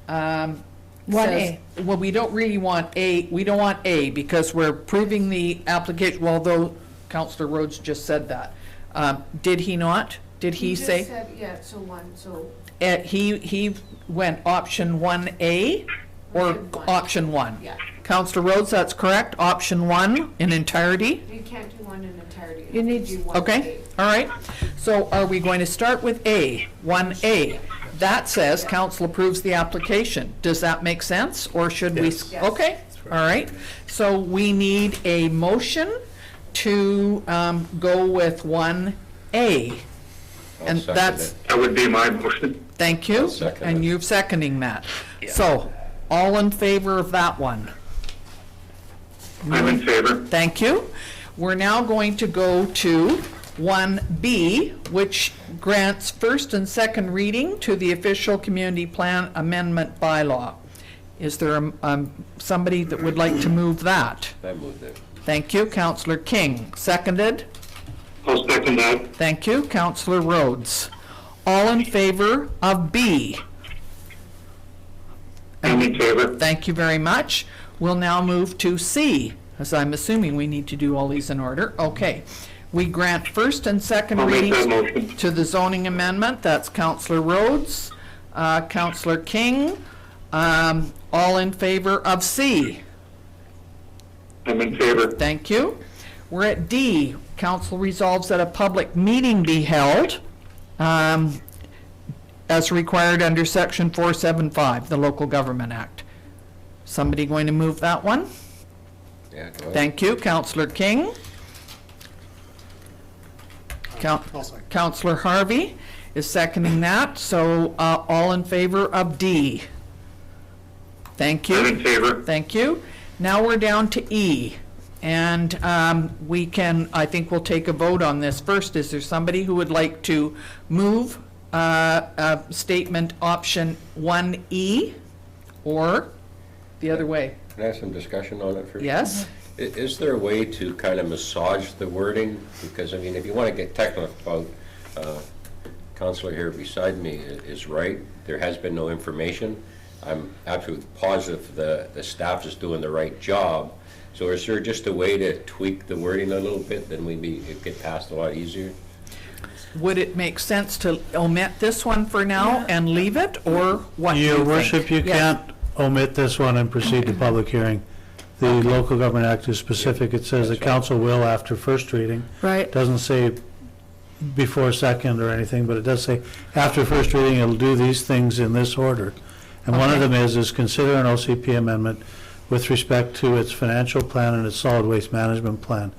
1A. well, we don't really want A, we don't want A because we're approving the application, well, though Councillor Rhodes just said that. Did he not? Did he say? Yeah, so 1, so. He went option 1A or Option one. option 1? Yeah. Councillor Rhodes, that's correct, option 1 in entirety? You can't do one in entirety. You need to do one Okay, all right. So are we going to start with A, 1A? That says council approves the application. Does that make sense, or should we? Yes. Yes. Okay, all right. So we need a motion to go with 1A. I'll And second that's, it. That would be my motion. thank you. I'll second And it. you're seconding that. So, all in favor of that one? I'm in favor. Thank you. We're now going to go to 1B, which grants first and second reading to the official community plan amendment bylaw. Is there somebody that would like to move that? I moved it. Thank you, Councillor King. Seconded? I'll second that. Thank you, Councillor Rhodes. All in favor of B? I'm in favor. Thank you very much. We'll now move to C, as I'm assuming we need to do all these in order. Okay. We grant first and second I'll make that readings motion. to the zoning amendment. That's Councillor Rhodes, Councillor King. All in favor of C? I'm in favor. Thank you. We're at D. Council resolves that a public meeting be held as required under Section 475, the Local Government Act. Somebody going to move that one? Yeah, go ahead. Thank you, Councillor King. Councillor Harvey is seconding that, so all in favor of D? Thank I'm you. in favor. Thank you. Now we're down to E, and we can, I think we'll take a vote on this first. Is there somebody who would like to move statement option 1E, or the other way? Can I have some discussion on it first? Yes? Is there a way to kind of massage the wording? Because, I mean, if you want to get technical about, Counselor here beside me is right. There has been no information. I'm absolutely positive the staff is doing the right job. So is there just a way to tweak the wording a little bit, then it'd get passed a lot easier? Would it make sense to omit this one for now and leave it, or what do you Your think? worship, you Yes. can't omit this one and proceed to public hearing. The Local Government Act is specific. It says the That's right. council will after first reading. Right. Doesn't say before second or anything, but it does say after first reading, it'll do these things in this order. And one of Okay. them is consider an OCP amendment with respect to its financial plan and its solid waste management plan.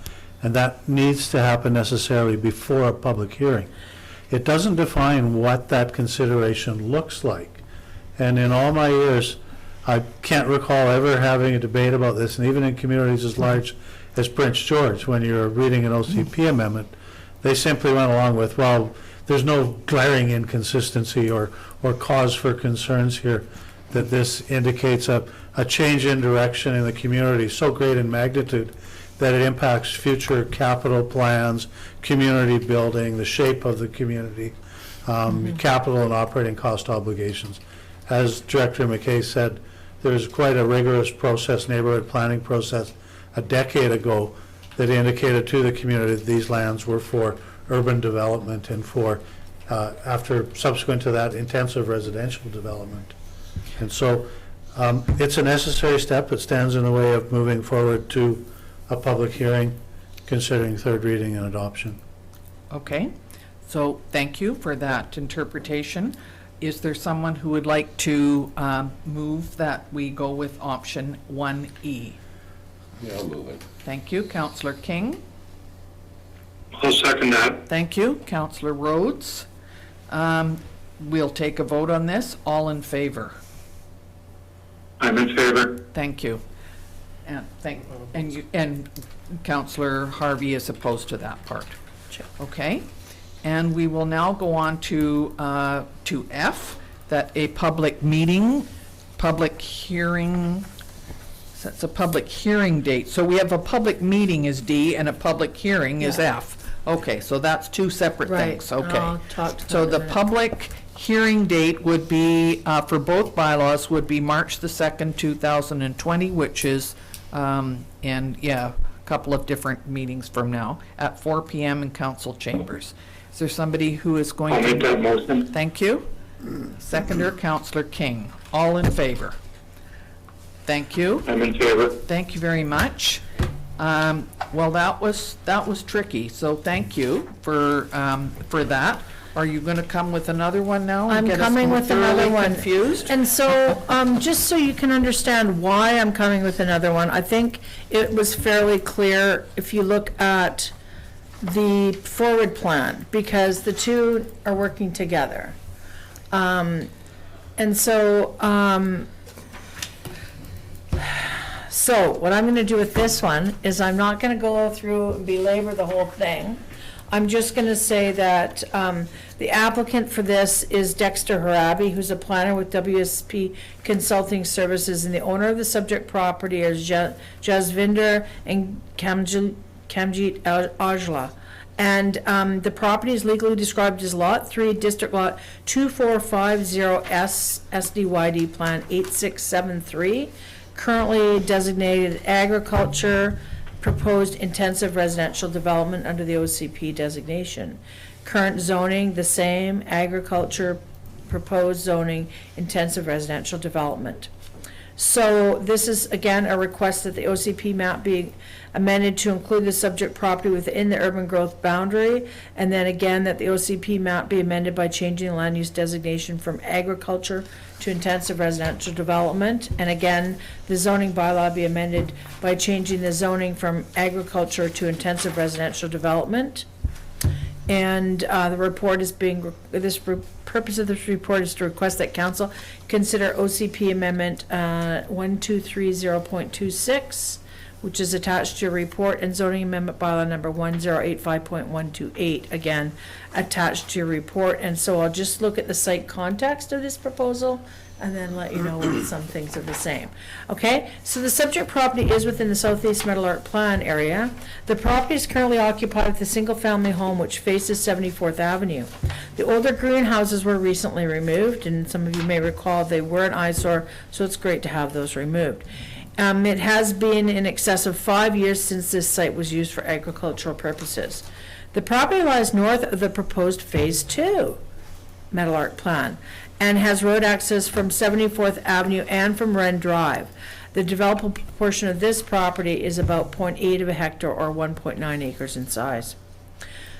And that needs to happen necessarily before a public hearing. It doesn't define what that consideration looks like. And in all my years, I can't recall ever having a debate about this, and even in communities as large as Prince George, when you're reading an OCP amendment, they simply went along with, well, there's no glaring inconsistency or cause for concerns here, that this indicates a change in direction in the community so great in magnitude that it impacts future capital plans, community building, the shape of the community, capital and operating cost obligations. As Director McKay said, there's quite a rigorous process, neighborhood planning process, a decade ago that indicated to the community that these lands were for urban development and for, subsequent to that, intensive residential development. And so it's a necessary step. It stands in the way of moving forward to a public hearing, considering third reading and adoption. Okay, so thank you for that interpretation. Is there someone who would like to move that we go with option 1E? Yeah, I'll move it. Thank you, Councillor King. I'll second that. Thank you, Councillor Rhodes. We'll take a vote on this. All in favor? I'm in favor. Thank you. And Councillor Harvey is opposed to that part. Okay. And we will now go on to F, that a public hearing, that's a public hearing date. So we have a public meeting is D and a public hearing is F. Okay, so that's two separate things. Okay. I'll talk to So them in a the minute. public hearing date would be, for both bylaws, would be March the 2nd, 2020, which is, a couple of different meetings from now, at 4 p.m. in council chambers. Is there somebody who is going I'll to? make that motion. Thank you. Seconder, Councillor King. All in favor? Thank you. I'm in favor. Thank you very much. Well, that was tricky, so thank you for that. Are you going to come with another one now? and I'm get us coming more with another thoroughly one. Confused? And so, just so you can understand why I'm coming with another one, I think it was fairly clear if you look at the forward plan, because the two are working together. And so, so what I'm going to do with this one is I'm not going to go through and belabor the whole thing. I'm just going to say that the applicant for this is Dexter Harabi, who's a planner with WSP Consulting Services, and the owner of the subject property is Jasvinder and Kamjit Ajla. And the property is legally described as Lot 3, District Lot 2450S, SDYD Plan 8673, currently designated agriculture, proposed intensive residential development under the OCP designation. Current zoning, the same, agriculture, proposed zoning, intensive residential development. So this is, again, a request that the OCP map be amended to include the subject property within the urban growth boundary, and then again, that the OCP map be amended by changing the land use designation from agriculture to intensive residential development, and again, the zoning bylaw be amended by changing the zoning from agriculture to intensive residential development. And the report is being, purpose of this report is to request that council consider OCP amendment 1230.26, which is attached to your report, and zoning amendment bylaw number 1085.128, again, attached to your report. And so I'll just look at the site context of this proposal and then let you know when some things are the same. Okay, so the subject property is within the Southeast Meadowlark Plan area. The property is currently occupied with a single-family home which faces 74th Avenue. The older greenhouses were recently removed, and some of you may recall they were an eyesore, so it's great to have those removed. It has been in excess of 5 years since this site was used for agricultural purposes. The property lies north of the proposed Phase 2 Meadowlark Plan and has road access from 74th Avenue and from Wren Drive. The developable portion of this property is about 0.8 of a hectare or 1.9 acres in size.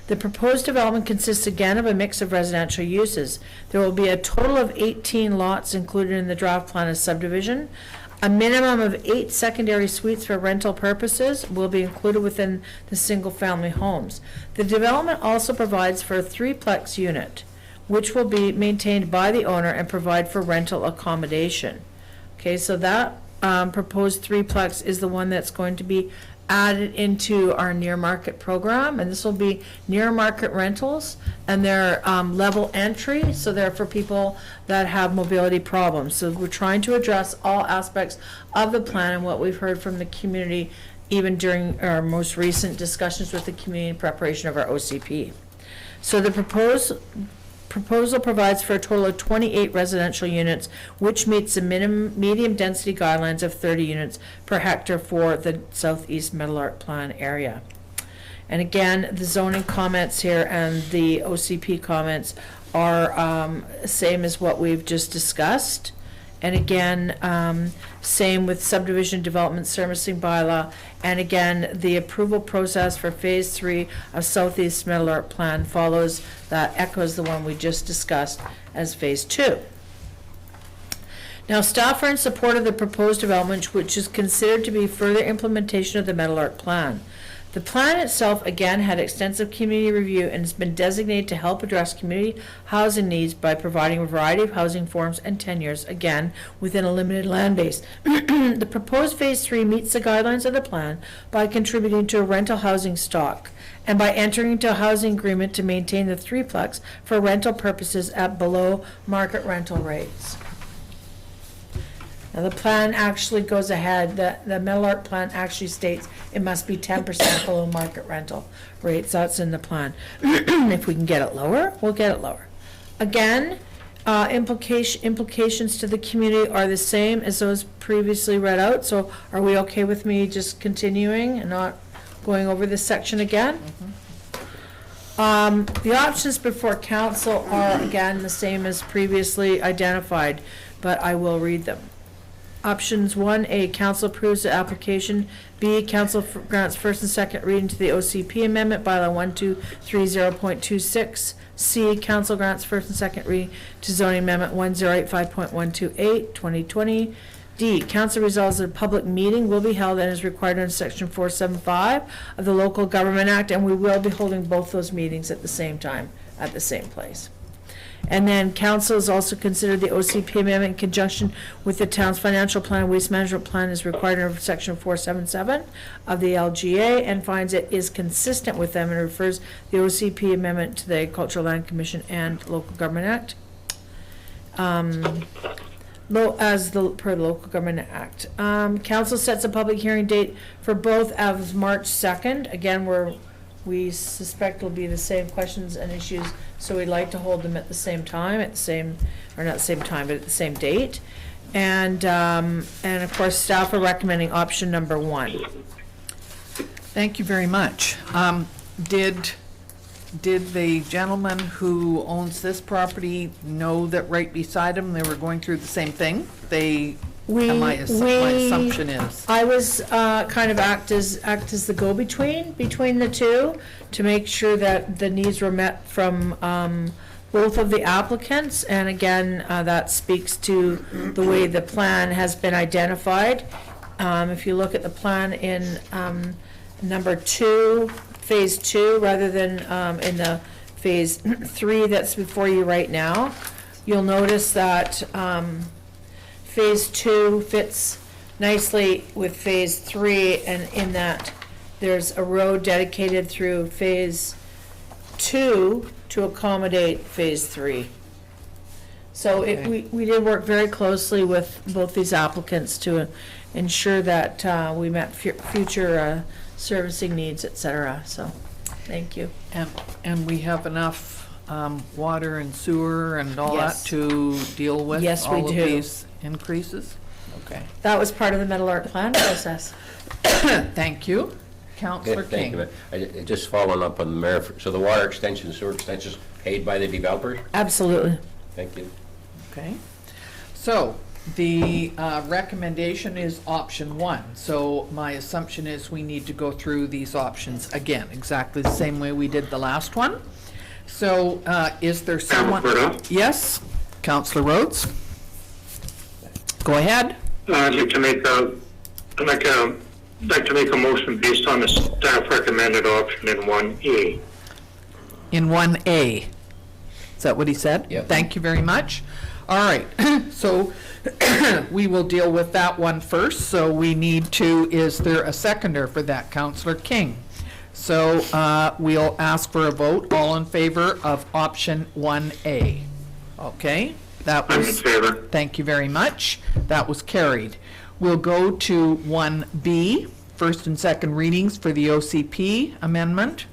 The proposed development consists again of a mix of residential uses. There will be a total of 18 lots included in the draft plan as subdivision. A minimum of 8 secondary suites for rental purposes will be included within the single-family homes. The development also provides for a 3-plex unit, which will be maintained by the owner and provide for rental accommodation. Okay, so that proposed threeplex is the one that's going to be added into our near market program, and this will be near market rentals, and they're level entry, so they're for people that have mobility problems. So we're trying to address all aspects of the plan and what we've heard from the community, even during our most recent discussions with the community in preparation of our OCP. So the proposal provides for a total of 28 residential units, which meets the medium density guidelines of 30 units per hectare for the Southeast Meadowlark Plan area. And again, the zoning comments here and the OCP comments are same as what we've just discussed. And again, same with subdivision development servicing bylaw. And again, the approval process for phase 3 of Southeast Meadowlark Plan follows, that echoes the one we just discussed as phase 2. Now, staff are in support of the proposed development, which is considered to be further implementation of the Meadowlark Plan. The plan itself, again, had extensive community review and has been designated to help address community housing needs by providing a variety of housing forms and tenures, again, within a limited land base. The proposed phase 3 meets the guidelines of the plan by contributing to a rental housing stock and by entering into a housing agreement to maintain the threeplex for rental purposes at below market rental rates. Now, the plan actually goes ahead, the Meadowlark Plan actually states it must be 10% below market rental rates. That's in the plan. If we can get it lower, we'll get it lower. Again, implications to the community are the same as those previously read out. So are we okay with me just continuing and not going over this section again? The options before council are, again, the same as previously identified, but I will read them. Options 1A, council approves the application. B, council grants first and second reading to the OCP amendment, bylaw 1230.26. C, council grants first and second reading to zoning amendment 1085.128, 2020. D, council resolves that a public meeting will be held and is required under section 475 of the Local Government Act, and we will be holding both those meetings at the same time, at the same place. And then council has also considered the OCP amendment in conjunction with the town's financial plan and waste management plan is required under section 477 of the LGA and finds it is consistent with them and refers the OCP amendment to the Agricultural Land Commission and Local Government Act. Per the Local Government Act. Council sets a public hearing date for both as March 2nd. Again, we suspect will be the same questions and issues, so we'd like to hold them at the same time, at the same, or not the same time, but at the same date. And of course, staff are recommending option number 1. Thank you very much. Did the gentleman who owns this property know that right beside him they were going through the same thing? My assumption is. I was kind of act as the go-between between the two to make sure that the needs were met from both of the applicants. And again, that speaks to the way the plan has been identified. If you look at the plan in number 2, phase 2, rather than in the phase 3 that's before you right now, you'll notice that phase 2 fits nicely with phase 3, and in that there's a road dedicated through phase 2 to accommodate phase 3. So Okay. we did work very closely with both these applicants to ensure that we met future servicing needs, et cetera. So, thank you. And we have enough water and sewer and all Yes. that to deal with Yes, we all of do. these increases? Okay. That was part of the Meadowlark plan process. Thank you. Councillor Thank King. you. Just following up on the mayor, so the water extension, sewer extensions paid by the developers? Absolutely. Thank you. Okay. So the recommendation is option 1. So my assumption is we need to go through these options again, exactly the same way we did the last one. So is there someone? Yes, Councillor Rhodes. Go ahead. I'd like to make a motion based on the staff recommended option in 1A. In 1A. Is that what he said? Yep. Thank you very much. All right, so we will deal with that one first. So we need to, is there a seconder for that? Councillor King. So we'll ask for a vote. All in favor of option 1A? Okay, that I'm in was, favor. thank you very much. That was carried. We'll go to 1B, first and second readings for the OCP amendment.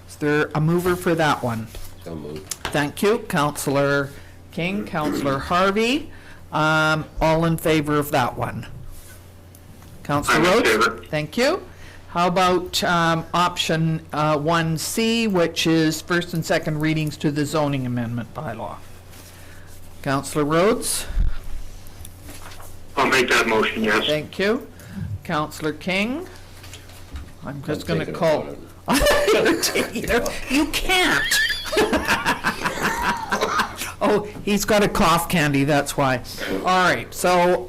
Is there a mover for that one? So moved. Thank you, Councillor King, Councillor Harvey. All in favor of that one? Councillor I'm in Rhodes? favor. Thank you. How about option 1C, which is first and second readings to the zoning amendment bylaw? Councillor Rhodes? I'll make that motion, yes. Thank you. Councillor King? I'm just going to Taking a call. vote You can't. Oh, he's got a cough candy, that's why. All right, so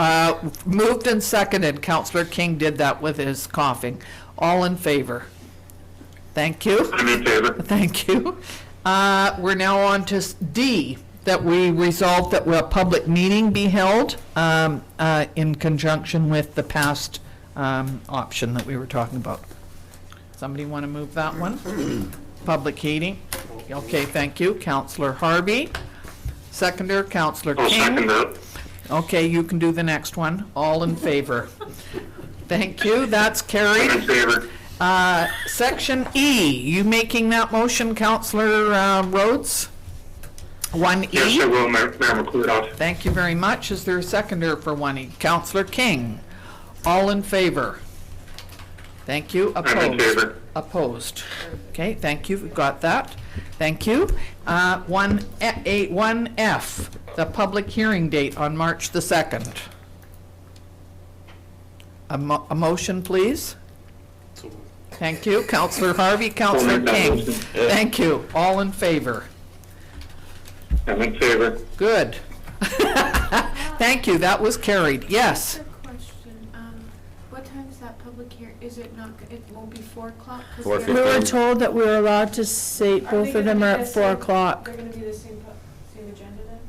moved and seconded. Councillor King did that with his coughing. All in favor? Thank you. I'm in favor. Thank you. We're now on to D, that we resolve that a public meeting be held in conjunction with the past option that we were talking about. Somebody want to move that one? Public hearing. Okay, thank you. Councillor Harvey. Seconder, Councillor I'll King. second that. Okay, you can do the next one. All in favor? Thank you. That's I'm carried. in favor. Section E, you making that motion, Councillor Rhodes? 1E? Yes, I will, Mayor McKortoff. Thank you very much. Is there a seconder for 1E? Councillor King? All in favor? Thank you. Opposed? I'm in favor. Opposed. Okay, thank you. We've got that. Thank you. 1F, the public hearing date on March the 2nd. A motion, please? Thank you. Councillor Harvey, Councillor make that King. motion. Thank you. All in favor? I'm in favor. Good. Thank you. That was carried. Yes. Quick question, what time is that public hearing? Is it not, it won't be 4 o'clock? 'Cause 4:15. We were told that we were allowed to say both of them are at 4 o'clock. They're gonna be the same agenda then?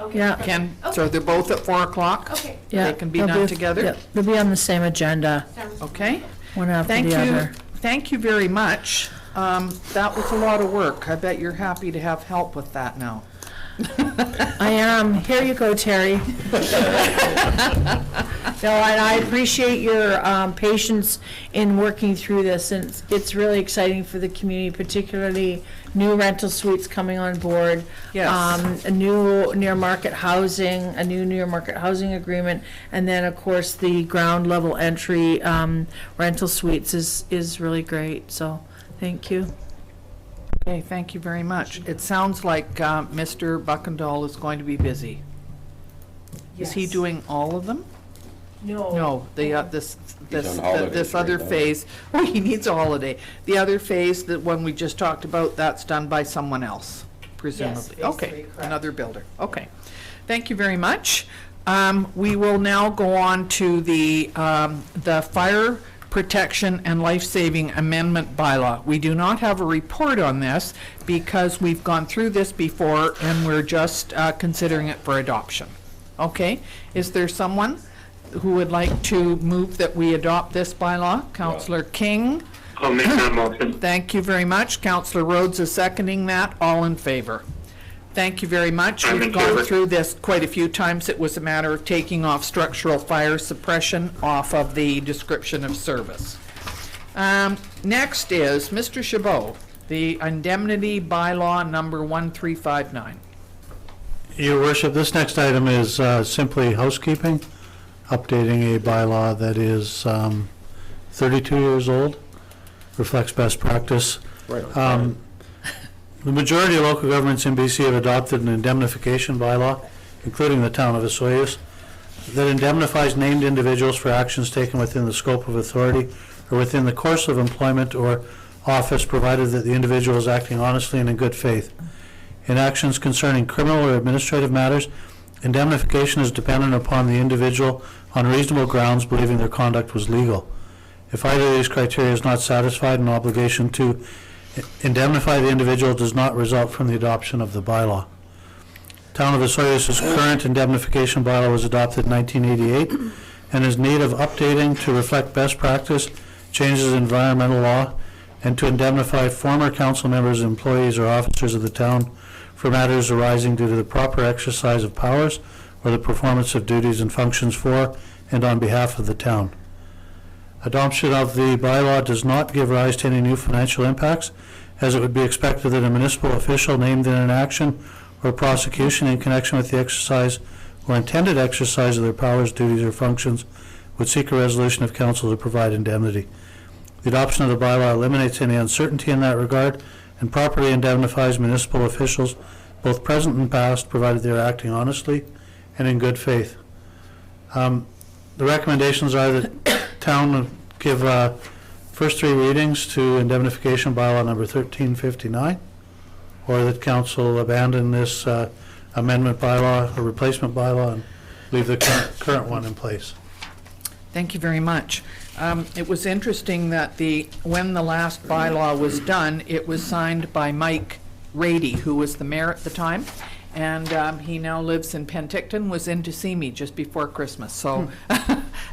Okay. Yeah. Ken, so they're both at 4 o'clock? Okay, Yeah, They can be they'll done yeah, together? They'll be on the same agenda, sounds. Okay. one after Thank the you. other. Thank you very much. That was a lot of work. I bet you're happy to have help with that now. I am. Here you go, Terry. No, and I appreciate your patience in working through this, and it's really exciting for the community, particularly new rental suites coming on board. Yes. A new near market housing, a new near market housing agreement, and then, of course, the ground level entry rental suites is really great, so thank you. Okay, thank you very much. It sounds like Mr. Buckendall is going to be busy. Is he Yes. doing all of them? No, this on holidays other right now. phase, oh, he needs a holiday. The other phase, that one we just talked about, that's done by someone else, presumably. phase Okay, 3, correct. another builder, okay. Thank you very much. We will now go on to the Fire Protection and Life-Saving Amendment Bylaw. We do not have a report on this because we've gone through this before and we're just considering it for adoption. Okay, is there someone who would like to move that we adopt this bylaw? Councillor King, I'll make that motion. thank you very much. Councillor Rhodes is seconding that. All in favor? Thank you very much. I'm We've in gone favor. through this quite a few times. It was a matter of taking off structural fire suppression off of the description of service. Next is Mr. Chabot, the indemnity bylaw number 1359. Your worship, this next item is simply housekeeping, updating a bylaw that is 32 years old, reflects best practice. Right on. The majority of local governments in BC have adopted an indemnification bylaw, including the town of Osoyoos, that indemnifies named individuals for actions taken within the scope of authority or within the course of employment or office, provided that the individual is acting honestly and in good faith. In actions concerning criminal or administrative matters, indemnification is dependent upon the individual on reasonable grounds believing their conduct was legal. If either of these criteria is not satisfied, an obligation to indemnify the individual does not result from the adoption of the bylaw. Town of Osoyoos' current indemnification bylaw was adopted in 1988 and is in need of updating to reflect best practice, changes in environmental law, and to indemnify former council members, employees, or officers of the town for matters arising due to the proper exercise of powers or the performance of duties and functions for and on behalf of the town. Adoption of the bylaw does not give rise to any new financial impacts, as it would be expected that a municipal official named in an action or prosecution in connection with the exercise or intended exercise of their powers, duties, or functions would seek a resolution of council to provide indemnity. The adoption of the bylaw eliminates any uncertainty in that regard and properly indemnifies municipal officials, both present and past, provided they are acting honestly and in good faith. The recommendations are that town give first 3 readings to indemnification bylaw number 1359, or that council abandon this amendment bylaw or replacement bylaw and leave the current one in place. Thank you very much. It was interesting that when the last bylaw was done, it was signed by Mike Rady, who was the mayor at the time, and he now lives in Penticton, was in to see me just before Christmas, so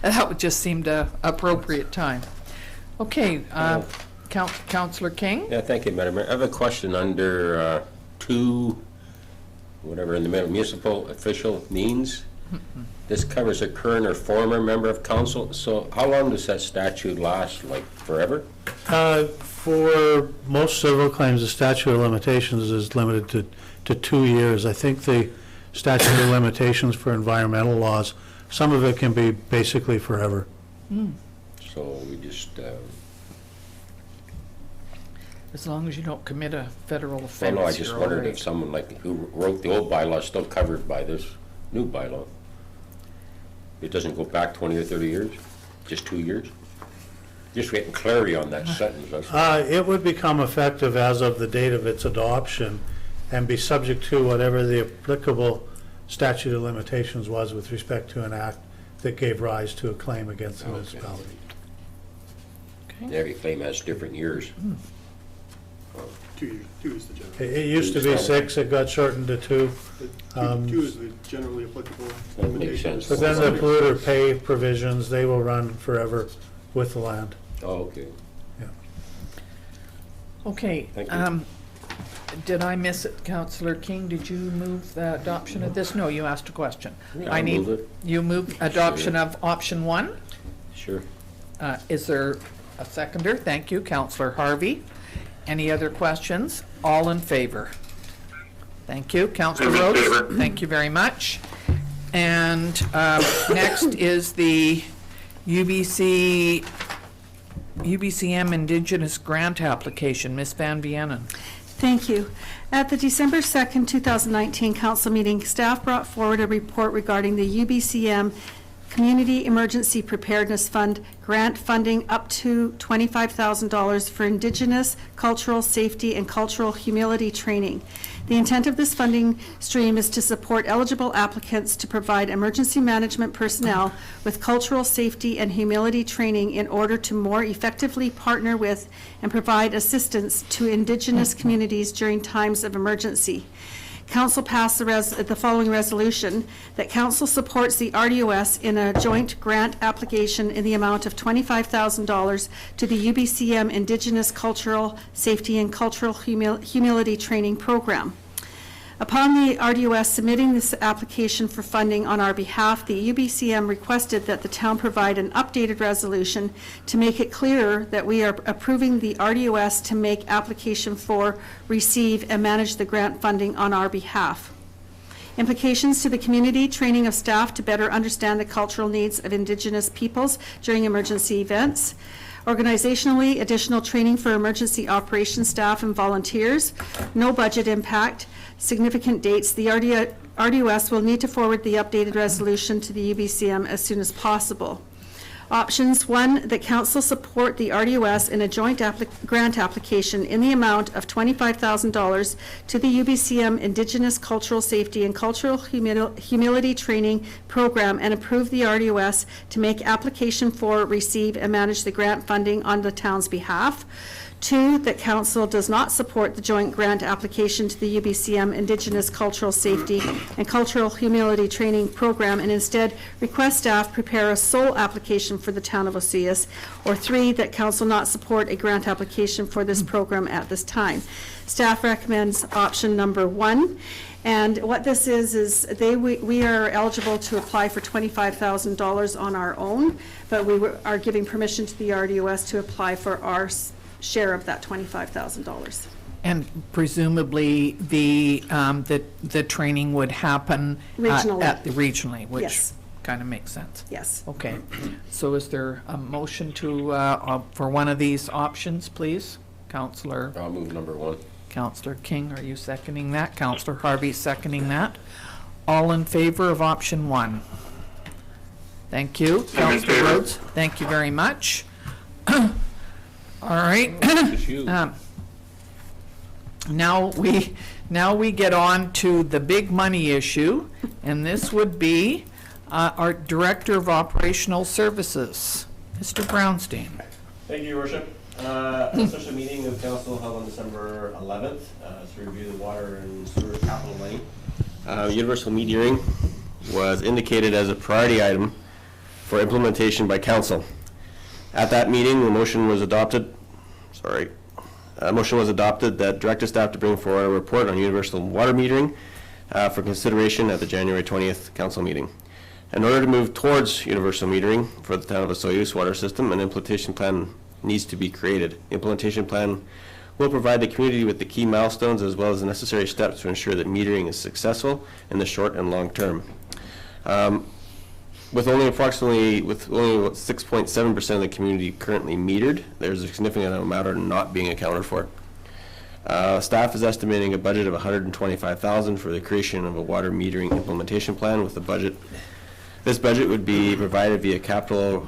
that just seemed an appropriate time. Okay, Councillor King? Yeah, thank you, Madam Mayor. I have a question under 2, whatever in the middle, municipal official means. This covers a current or former member of council. So how long does that statute last, like forever? For most civil claims, the statute of limitations is limited to 2 years. I think the statute of limitations for environmental laws, some of it can be basically forever. So we just... As long as you don't commit a federal offense. I just wondered if someone like who wrote the old bylaw is still covered by this new bylaw. It doesn't go back 20 or 30 years, just 2 years? Just getting clarity on that sentence. That's It would become effective as of the date of its adoption and be subject to whatever the applicable statute of limitations was with respect to an act that gave rise to a claim against the municipality. Every claim has different years. 2 years. 2 is the general. It used to be 6, it got shortened to 2. 2 is the generally applicable That makes sense. But then the polluter pay provisions, they will run forever with the land. Oh, okay. Okay. Thank you. Did I miss it, Councillor King? Did you move the adoption of this? No, you asked a question. Yeah, I'll move it. You moved adoption of option 1? Sure. Is there a seconder? Thank you, Councillor Harvey. Any other questions? All in favor? Thank you. Councillor I'm in Rhodes? favor. Thank you very much. And next is the UBCM Indigenous grant application. Ms. Van Vienen. Thank you. At the December 2nd, 2019 council meeting, staff brought forward a report regarding the UBCM Community Emergency Preparedness Fund grant funding up to $25,000 for Indigenous cultural safety and cultural humility training. The intent of this funding stream is to support eligible applicants to provide emergency management personnel with cultural safety and humility training in order to more effectively partner with and provide assistance to Indigenous communities during times of emergency. Council passed the following resolution, that Council supports the RDOS in a joint grant application in the amount of $25,000 to the UBCM Indigenous Cultural Safety and Cultural Humility Training Program. Upon the RDOS submitting this application for funding on our behalf, the UBCM requested that the town provide an updated resolution to make it clearer that we are approving the RDOS to make application for, receive, and manage the grant funding on our behalf. Implications to the community, training of staff to better understand the cultural needs of Indigenous peoples during emergency events. Organizationally, additional training for emergency operations staff and volunteers. No budget impact. Significant dates. The RDOS will need to forward the updated resolution to the UBCM as soon as possible. Options: 1, that Council support the RDOS in a joint grant application in the amount of $25,000 to the UBCM Indigenous Cultural Safety and Cultural Humility Training Program and approve the RDOS to make application for, receive, and manage the grant funding on the town's behalf. 2, that council does not support the joint grant application to the UBCM Indigenous Cultural Safety and Cultural Humility Training Program, and instead request staff prepare a sole application for the town of Oseas. Or 3, that council not support a grant application for this program at this time. Staff recommends option number 1. And what this is we are eligible to apply for $25,000 on our own, but we are giving permission to the RDOS to apply for our share of that $25,000. And presumably, the training would happen regionally, which Yes. kind of makes sense. Yes. Okay. So is there a motion to, for one of these options, please? Councillor? I'll move number 1. Councillor King, are you seconding that? Councillor Harvey seconding that. All in favor of option 1? Thank you. Councillor Rhodes, thank you very much. All right. Now we get on to the big money issue, and this would be our Director of Operational Services, Mr. Brownstein. Thank you, Your Worship. A special meeting of council held on December 11th to review the water and sewer capital money. Universal metering was indicated as a priority item for implementation by council. At that meeting, the motion was adopted. Motion was adopted that direct staff to bring forward a report on universal water metering for consideration at the January 20th council meeting. In order to move towards universal metering for the town of Osoyoos water system, an implementation plan needs to be created. The implementation plan will provide the community with the key milestones as well as the necessary steps to ensure that metering is successful in the short and long term. With only 6.7% of the community currently metered, there's a significant amount of not being accounted for. Staff is estimating a budget of $125,000 for the creation of a water metering implementation plan with the budget. This budget would be provided via capital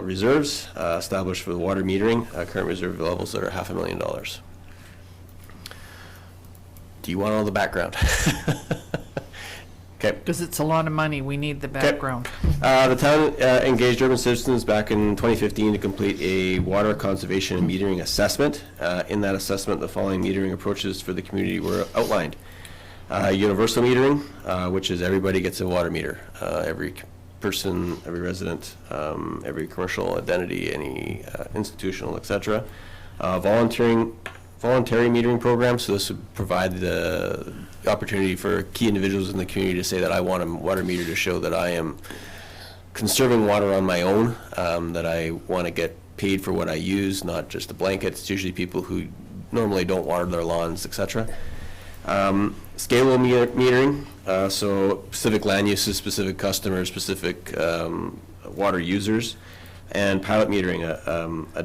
reserves established for the water metering. Current reserve levels are $500,000. Do you want all the background? Okay. Because it's a lot of money, we need the background. The town engaged urban citizens back in 2015 to complete a water conservation and metering assessment. In that assessment, the following metering approaches for the community were outlined. Universal metering, which is everybody gets a water meter. Every person, every resident, every commercial identity, any institutional, etc. Voluntary metering program, so this would provide the opportunity for key individuals in the community to say that I want a water meter to show that I am conserving water on my own, that I want to get paid for what I use, not just a blanket. It's usually people who normally don't water their lawns, etc. Scalable metering, so specific land uses, specific customers, specific water users, and pilot metering, a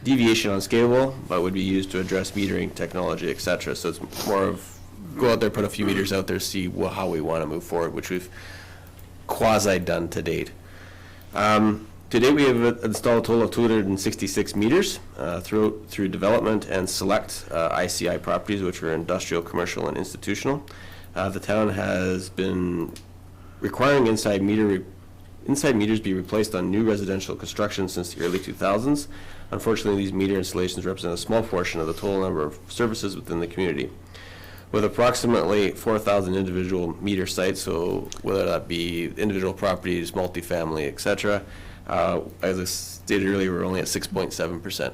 deviation on scalable, but would be used to address metering technology, etc. So it's more of go out there, put a few meters out there, see how we want to move forward, which we've quasi-done to date. To date, we have installed a total of 266 meters through development and select ICI properties, which are industrial, commercial, and institutional. The town has been requiring inside meters be replaced on new residential construction since the early 2000s. Unfortunately, these meter installations represent a small portion of the total number of services within the community. With approximately 4,000 individual meter sites, so whether that be individual properties, multifamily, etc., as I stated earlier, we're only at 6.7%.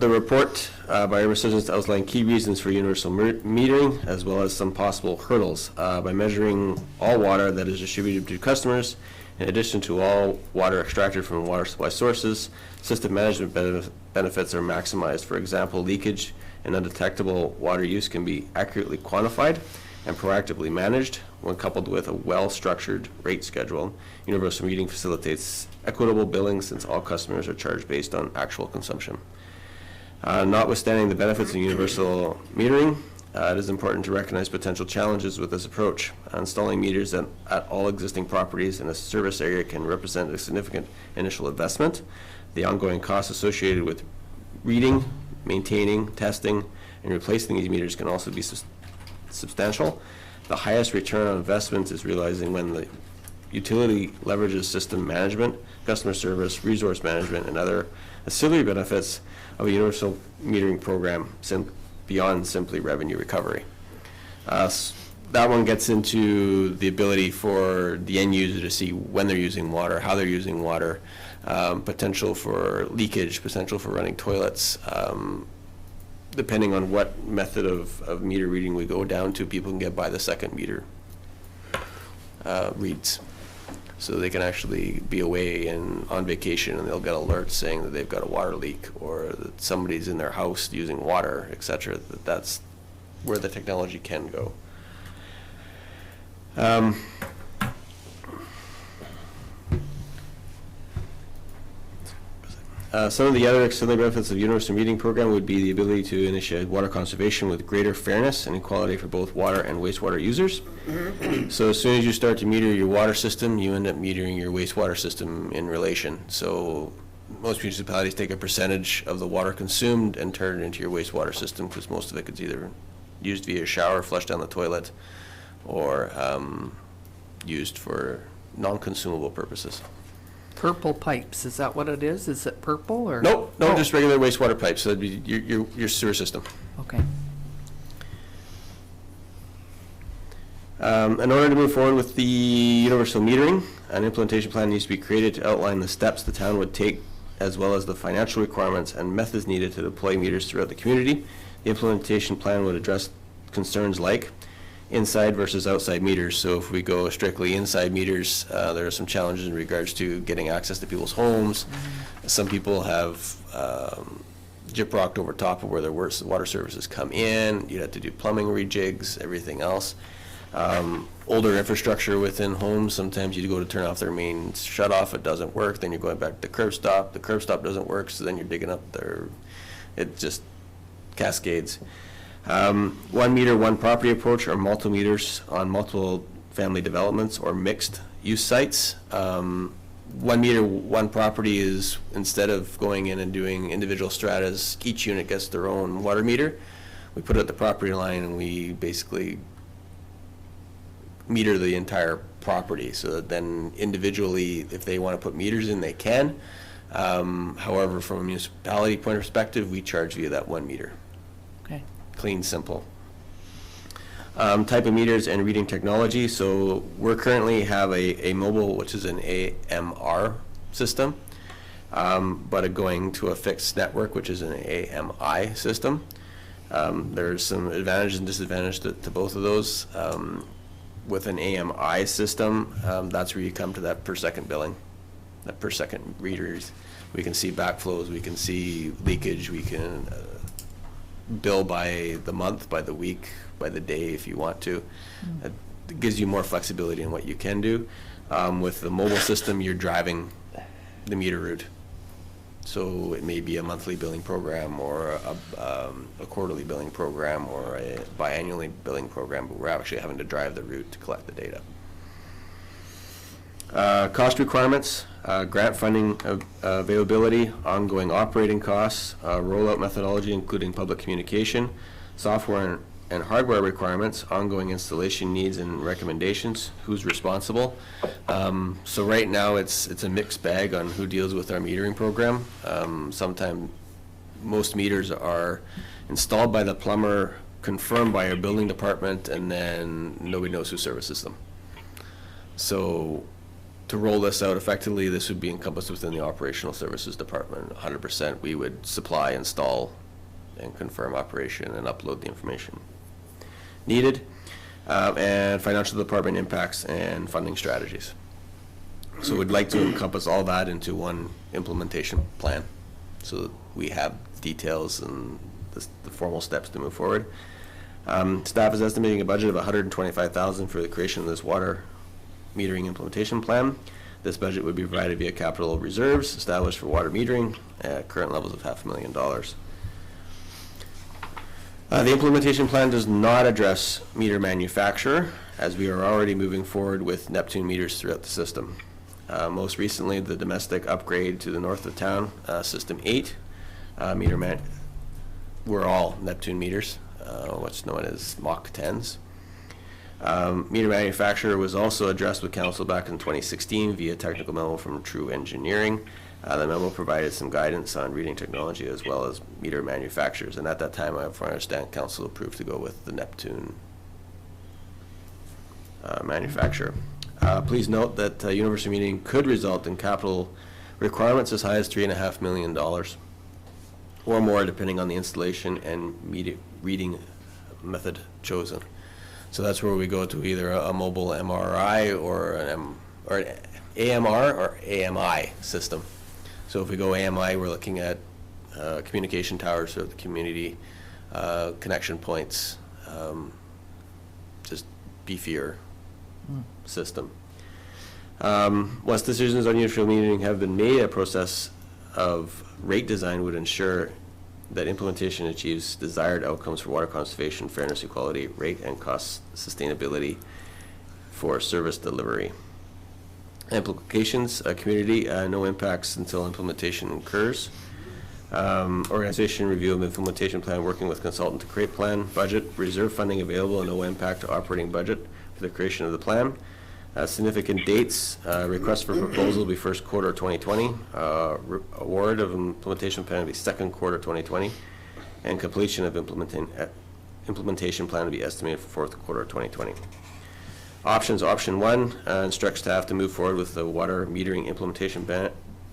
The report by urban citizens outlined key reasons for universal metering, as well as some possible hurdles. By measuring all water that is distributed to customers, in addition to all water extracted from water supply sources, system management benefits are maximized. For example, leakage and undetectable water use can be accurately quantified and proactively managed. When coupled with a well-structured rate schedule, universal metering facilitates equitable billing since all customers are charged based on actual consumption. Notwithstanding the benefits of universal metering, it is important to recognize potential challenges with this approach. Installing meters at all existing properties in a service area can represent a significant initial investment. The ongoing costs associated with reading, maintaining, testing, and replacing these meters can also be substantial. The highest return on investment is realizing when the utility leverages system management, customer service, resource management, and other ancillary benefits of a universal metering program beyond simply revenue recovery. That one gets into the ability for the end user to see when they're using water, how they're using water, potential for leakage, potential for running toilets. Depending on what method of meter reading we go down to, people can get by the second meter reads. So they can actually be away and on vacation, and they'll get alerts saying that they've got a water leak, or that somebody's in their house using water, etc. That's where the technology can go. Some of the other auxiliary benefits of the universal metering program would be the ability to initiate water conservation with greater fairness and equality for both water and wastewater users. So as soon as you start to meter your water system, you end up metering your wastewater system in relation. So most municipalities take a percentage of the water consumed and turn it into your wastewater system, because most of it gets either used via shower, flushed down the toilet, or used for non-consumable purposes. Purple pipes, is that what it is? Is it purple or? Nope, no, Oh. just regular wastewater pipes. So that'd be your sewer system. Okay. In order to move forward with the universal metering, an implementation plan needs to be created to outline the steps the town would take, as well as the financial requirements and methods needed to deploy meters throughout the community. The implementation plan would address concerns like inside versus outside meters. So if we go strictly inside meters, there are some challenges in regards to getting access to people's homes. Some people have gyprocked over top of where their water services come in. You'd have to do plumbing rejigs, everything else. Older infrastructure within homes, sometimes you go to turn off their main shut off, it doesn't work, then you're going back to the curb stop doesn't work, so then you're digging up it just cascades. 1 meter, 1 property approach, or multi-meters on multiple family developments or mixed use sites. 1 meter, 1 property is, instead of going in and doing individual stratas, each unit gets their own water meter. We put it at the property line and we basically meter the entire property, so that then individually, if they want to put meters in, they can. However, from a municipality point of perspective, we charge via that 1 meter. Okay. Clean, simple. Type of meters and reading technology. So we currently have a mobile, which is an AMR system, but going to a fixed network, which is an AMI system. There's some advantages and disadvantages to both of those. With an AMI system, that's where you come to that per second billing, that per second readers. We can see backflows, we can see leakage, we can bill by the month, by the week, by the day if you want to. It gives you more flexibility in what you can do. With the mobile system, you're driving the meter route. So it may be a monthly billing program, or a quarterly billing program, or a biannually billing program, but we're actually having to drive the route to collect the data. Cost requirements, grant funding availability, ongoing operating costs, rollout methodology including public communication, software and hardware requirements, ongoing installation needs and recommendations, who's responsible. So right now it's a mixed bag on who deals with our metering program. Sometimes most meters are installed by the plumber, confirmed by our building department, and then nobody knows who services them. So to roll this out effectively, this would be encompassed within the operational services department. 100% we would supply, install, and confirm operation and upload the information needed, and financial department impacts and funding strategies. So we'd like to encompass all that into one implementation plan, so that we have details and the formal steps to move forward. Staff is estimating a budget of $125,000 for the creation of this water metering implementation plan. This budget would be provided via capital reserves established for water metering at current levels of $500,000. The implementation plan does not address meter manufacture, as we are already moving forward with Neptune meters throughout the system. Most recently, the domestic upgrade to the north of town, System 8 were all Neptune meters, what's known as Mach 10s. Meter manufacturer was also addressed with council back in 2016 via technical memo from True Engineering. The memo provided some guidance on reading technology as well as meter manufacturers, and at that time, I understand council approved to go with the Neptune manufacturer. Please note that university meeting could result in capital requirements as high as $3.5 million or more, depending on the installation and reading method chosen. So that's where we go to either a mobile MRI or an AMR or AMI system. So if we go AMI, we're looking at communication towers or the community connection points, just beefier system. Once decisions on mutual meeting have been made, a process of rate design would ensure that implementation achieves desired outcomes for water conservation, fairness, equality, rate, and cost sustainability for service delivery. Implications, community, no impacts until implementation occurs. Organization review of implementation plan, working with consultant to create plan, budget, reserve funding available, and no impact to operating budget for the creation of the plan. Significant dates, request for proposal will be first quarter 2020, award of implementation plan will be second quarter 2020, and completion of implementation plan will be estimated for fourth quarter 2020. Options, option 1, instruct staff to move forward with the water metering implementation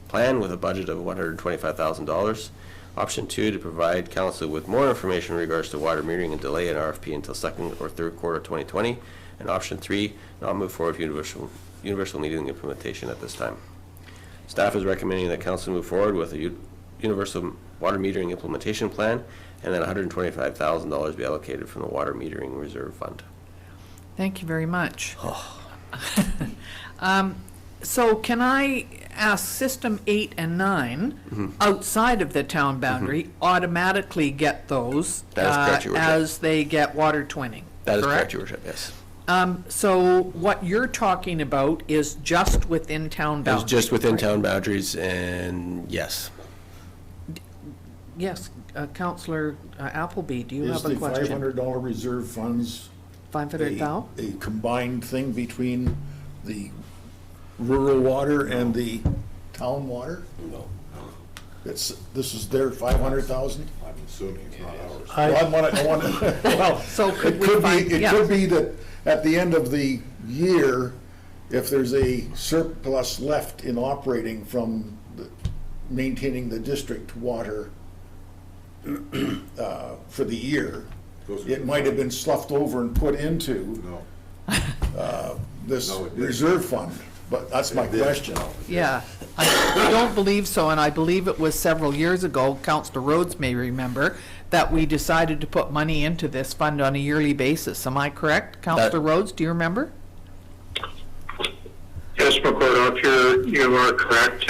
plan with a budget of $125,000. Option 2, to provide council with more information in regards to water metering and delay an RFP until second or third quarter 2020. And option 3, not move forward with universal metering implementation at this time. Staff is recommending that council move forward with a universal water metering implementation plan, and then $125,000 be allocated from the water metering reserve fund. Thank you very much. So can I ask System 8 and 9, outside of the town boundary, automatically get those That is correct, Your Worship. as they get water twinning? That is correct, Your Worship, yes. So what you're talking about is just within town boundaries? It's just within right? town boundaries, and yes. Yes, Councillor Appleby, do you have a Is the question? $500 reserve funds 500,000? a combined thing between the rural water and the town water? No. This is their 500,000? I'm assuming it's not ours. I want to, well, So could it we could find, be, it yeah. could be that at the end of the year, if there's a surplus left in operating from maintaining the district water for the year, it might have been sloughed over and put into this No, it didn't. reserve fund, but that's my question. Yeah, I don't believe so, and I believe it was several years ago, Councillor Rhodes may remember, that we decided to put money into this fund on a yearly basis. Am I correct? Councillor Rhodes, do you remember? Yes, McKortoff, you are correct.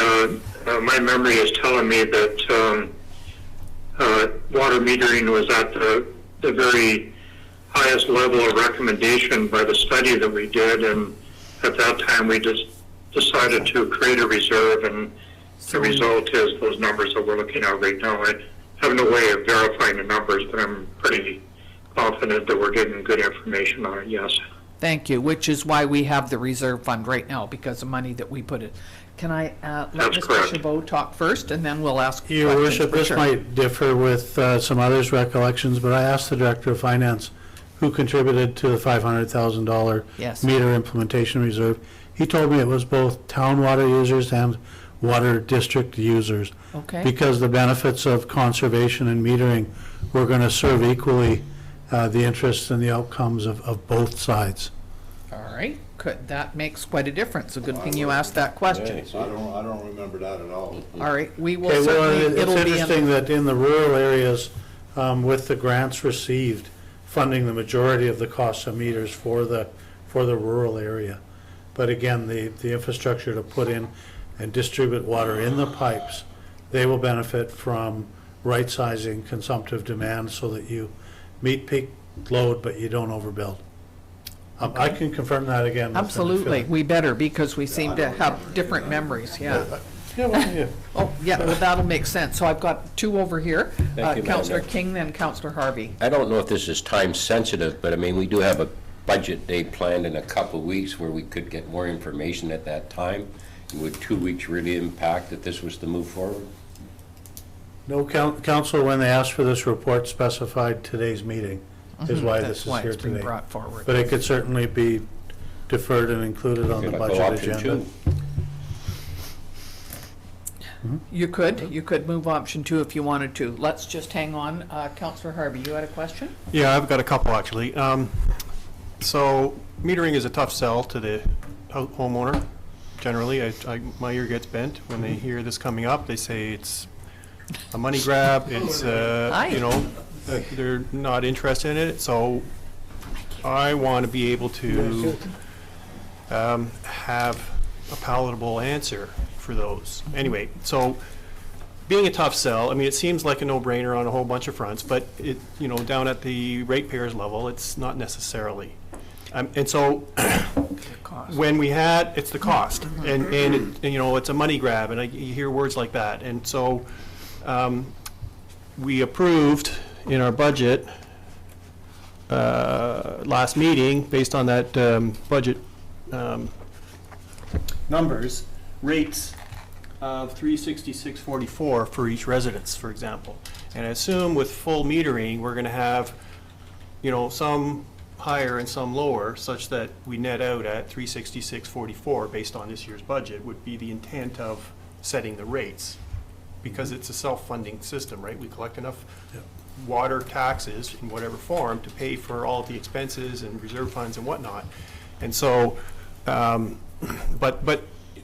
My memory is telling me that water metering was at the very highest level of recommendation by the study that we did, and at that time we just decided to create a reserve, and the result is those numbers that we're looking at right now. I have no way of verifying the numbers, but I'm pretty confident that we're getting good information on it, yes. Thank you, which is why we have the reserve fund right now, because of money that we put in. Can I let That's Mr. correct. Chabot talk first, and then we'll ask Your questions Worship, for this sure. might differ with some others' recollections, but I asked the Director of Finance who contributed to the $500,000 Yes. meter implementation reserve. He told me it was both town water users and water district users. Okay. Because the benefits of conservation and metering were going to serve equally the interests and the outcomes of both sides. All right, that makes quite a difference. A good thing you asked that question. I don't remember that at all. All right, we will Okay, well, certainly, it's it'll be interesting in, that in the rural areas, with the grants received, funding the majority of the costs of meters for the rural area. But again, the infrastructure to put in and distribute water in the pipes, they will benefit from right-sizing consumptive demand so that you meet peak load, but you don't overbuild. I can confirm that again. with absolutely, Phil. we better, because we seem to have different memories, yeah. Yeah, well, yeah. Oh, yeah, well, that'll make sense. So I've got two over here, Thank you, Councillor Madam. King, then Councillor Harvey. I don't know if this is time sensitive, but I mean, we do have a budget day planned in a couple of weeks where we could get more information at that time? And would 2 weeks really impact if this was to move forward? No, council, when they asked for this report, specified today's meeting is why That's this why is here it's being today. brought forward. But it could certainly be deferred and included on the Could I go budget option agenda. 2? You could move option 2 if you wanted to. Let's just hang on. Councillor Harvey, you had a question? Yeah, I've got a couple, actually. So metering is a tough sell to the homeowner, generally. My ear gets bent when they hear this coming up. They say it's a money grab, it's, you know, they're not interested in it. So I want to be able to have a palatable answer for those. Anyway, so being a tough sell, I mean, it seems like a no-brainer on a whole bunch of fronts, but it, you know, down at the ratepayers level, it's not necessarily. And so when we had, it's the cost, and you know, it's a money grab, and you hear words like that. And so we approved in our budget last meeting, based on that budget numbers, rates of $366.44 for each residence, for example. And I assume with full metering, we're going to have, you know, some higher and some lower, such that we net out at $366.44 based on this year's budget, would be the intent of setting the rates, because it's a self-funding system, right? We collect enough water taxes in whatever form to pay for all of the expenses and reserve funds and whatnot. And so,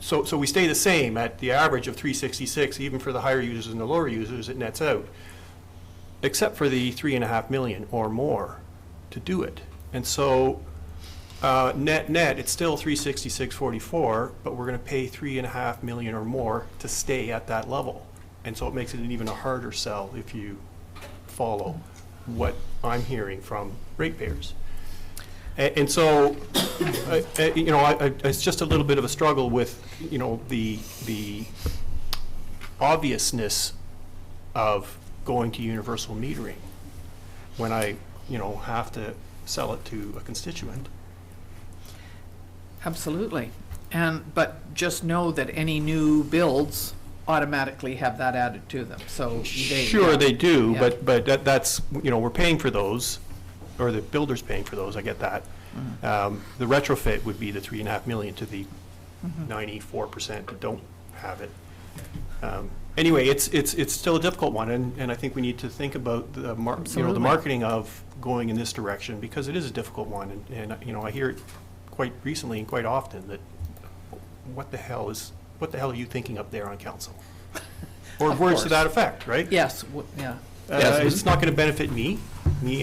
so we stay the same at the average of 366, even for the higher users and the lower users, it nets out, except for the $3.5 million or more to do it. And so net, it's still 366.44, but we're going to pay $3.5 million or more to stay at that level. And so it makes it an even a harder sell if you follow what I'm hearing from ratepayers. And so, you know, it's just a little bit of a struggle with, you know, the obviousness of going to universal metering when I, you know, have to sell it to a constituent. Absolutely. But just know that any new builds automatically have that added to them, so They do, Yeah. but that's, you know, we're paying for those, or the builder's paying for those, I get that. The retrofit would be the $3.5 million to the 94% that don't have it. Anyway, it's still a difficult one, and I think we need to think about the you know, the marketing of going in this direction, because it is a difficult one, and you know, I hear it quite recently and quite often that what the hell are you thinking up there on council? Or Of words course. to that effect, right? Yes, yeah. It's not going to benefit me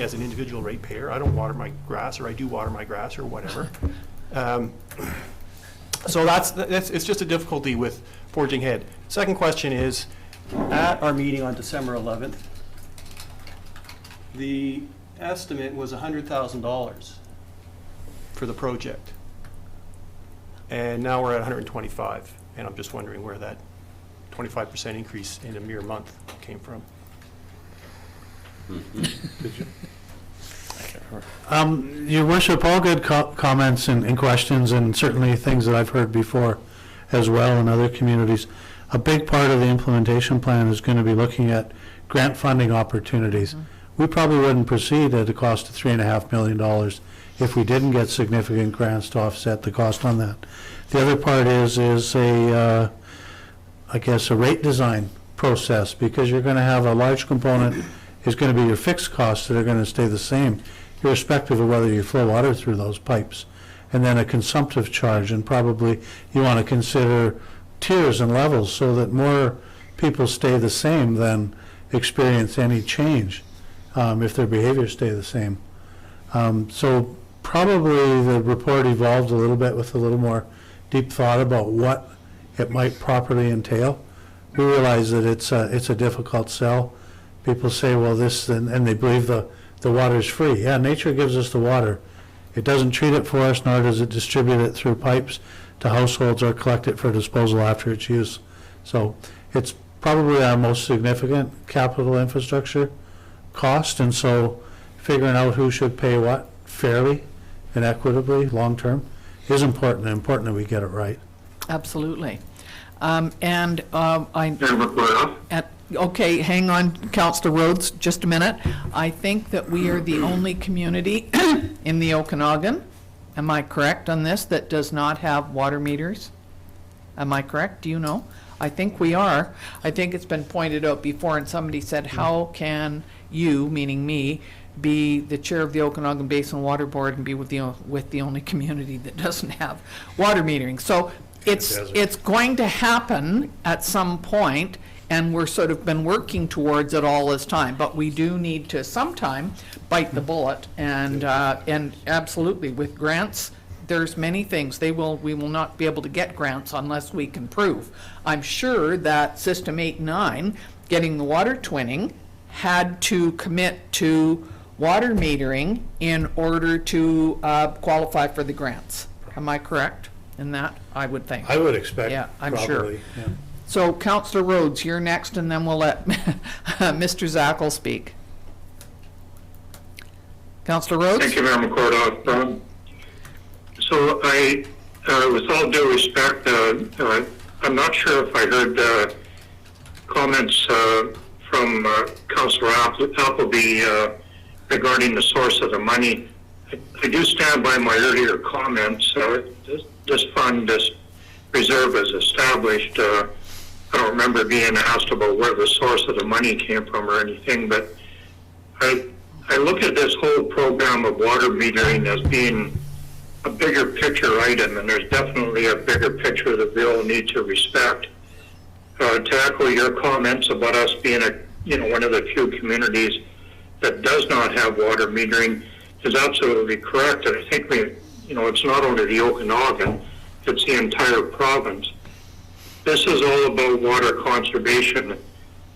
as an individual ratepayer. I don't water my grass, or I do water my grass, or whatever. So it's just a difficulty with forging ahead. Second question is, at our meeting on December 11th, the estimate was $100,000 for the project. And now we're at 125, and I'm just wondering where that 25% increase in a mere month came from. Your worship, all good comments and questions, and certainly things that I've heard before as well in other communities. A big part of the implementation plan is going to be looking at grant funding opportunities. We probably wouldn't proceed at a cost of $3.5 million if we didn't get significant grants to offset the cost on that. The other part is a, I guess, a rate design process, because you're going to have a large component is going to be your fixed costs that are going to stay the same, irrespective of whether you flow water through those pipes. And then a consumptive charge, and probably you want to consider tiers and levels so that more people stay the same than experience any change if their behaviors stay the same. So probably the report evolved a little bit with a little more deep thought about what it might properly entail. We realize that it's a difficult sell. People say, well, this, and they believe the water's free. Yeah, nature gives us the water. It doesn't treat it for us, nor does it distribute it through pipes to households or collect it for disposal after its use. So it's probably our most significant capital infrastructure cost, and so figuring out who should pay what fairly and equitably, long-term, is important that we get it right. Absolutely. I, Mayor McKortoff? okay, hang on, Councillor Rhodes, just a minute. I think that we are the only community in the Okanagan, am I correct on this, that does not have water meters? Am I correct? Do you know? I think we are. I think it's been pointed out before, and somebody said, how can you, meaning me, be the chair of the Okanagan Basin Water Board and be with the only community that doesn't have water metering? So it's going to happen at some point, and we're sort of been working towards it all this time, but we do need to sometime bite the bullet, and absolutely, with grants, there's many things. We will not be able to get grants unless we can prove. I'm sure that System 8 and 9, getting the water twinning, had to commit to water metering in order to qualify for the grants. Am I correct in that? I would think. I would expect, Yeah, I'm sure. probably, yeah. So, Councillor Rhodes, you're next, and then we'll let Mr. Zackel speak. Councillor Rhodes? Thank you, Mayor McKortoff. So with all due respect, I'm not sure if I heard comments from Councillor Appleby regarding the source of the money. I do stand by my earlier comments. This fund, this reserve is established. I don't remember being asked about where the source of the money came from or anything, but I look at this whole program of water metering as being a bigger picture item, and there's definitely a bigger picture that we all need to respect. To echo your comments about us being one of the few communities that does not have water metering is absolutely correct. And I think it's not only the Okanagan, it's the entire province. This is all about water conservation,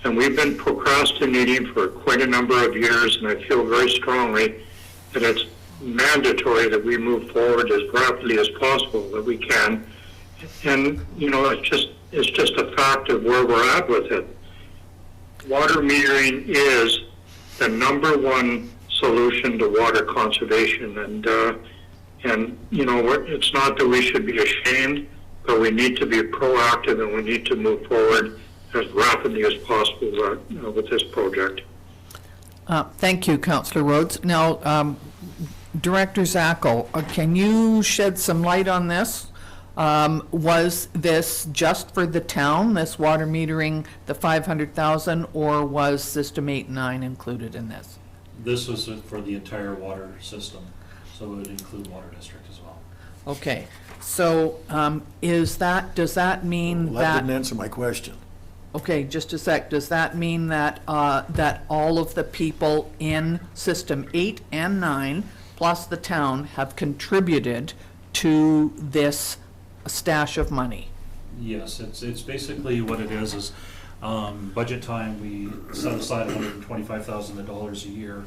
and we've been procrastinating for quite a number of years, and I feel very strongly that it's mandatory that we move forward as rapidly as possible that we can. And it's just a fact of where we're at with it. Water metering is the #1 solution to water conservation, and it's not that we should be ashamed, but we need to be proactive, and we need to move forward as rapidly as possible with this project. Thank you, Councillor Rhodes. Now, Director Zackel, can you shed some light on this? Was this just for the town, this water metering, the 500,000, or was System 8 and 9 included in this? This was for the entire water system, so it would include water district as well. Okay, so does that mean Well, that didn't answer my question. Okay, just a sec. Does that mean that that all of the people in System 8 and 9, plus the town, have contributed to this stash of money? Yes, it's basically what it is budget time, we set aside $125,000 a year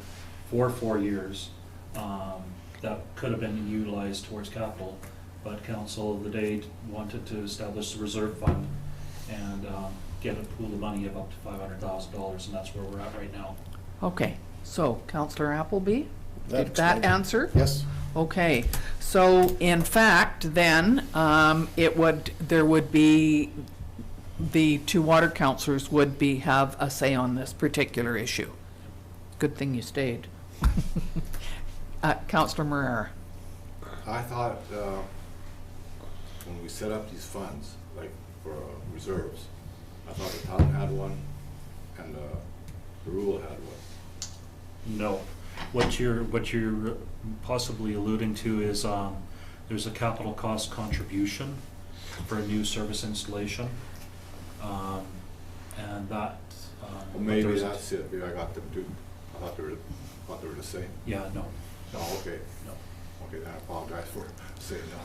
for 4 years. That could have been utilized towards capital, but council of the day wanted to establish the reserve fund and get a pool of money of up to $500,000, and that's where we're at right now. Okay, so Councillor Appleby, did That's that fine. answer? Yes. Okay, so in fact, then, there would be, the two water councillors would have a say on this particular issue. Good thing you stayed. Councillor Moreira. I thought, when we set up these funds, like for reserves, I thought the town had one and the rural had one. No. What you're possibly alluding to is there's a capital cost contribution for a new service installation, and that. Well, maybe that's it. Maybe I got them too. I thought they were the same. Yeah. No. Oh, okay. No. Okay, then I apologize for saying no.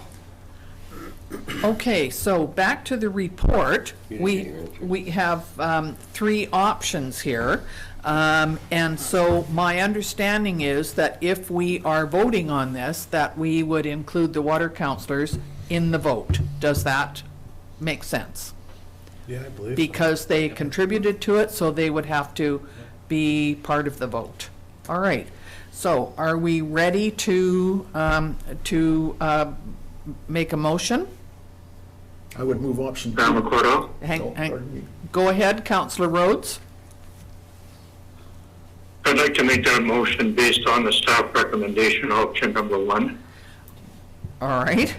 Okay, so back to the report. We have 3 options here. And so my understanding is that if we are voting on this, that we would include the water councillors in the vote. Does that make sense? Yeah, I believe so. Because they contributed to it, so they would have to be part of the vote. All right. So are we ready to make a motion? I would move option Mayor 2. McKortoff? Pardon me. Go ahead, Councillor Rhodes. I'd like to make that motion based on the staff recommendation, option number 1. All right.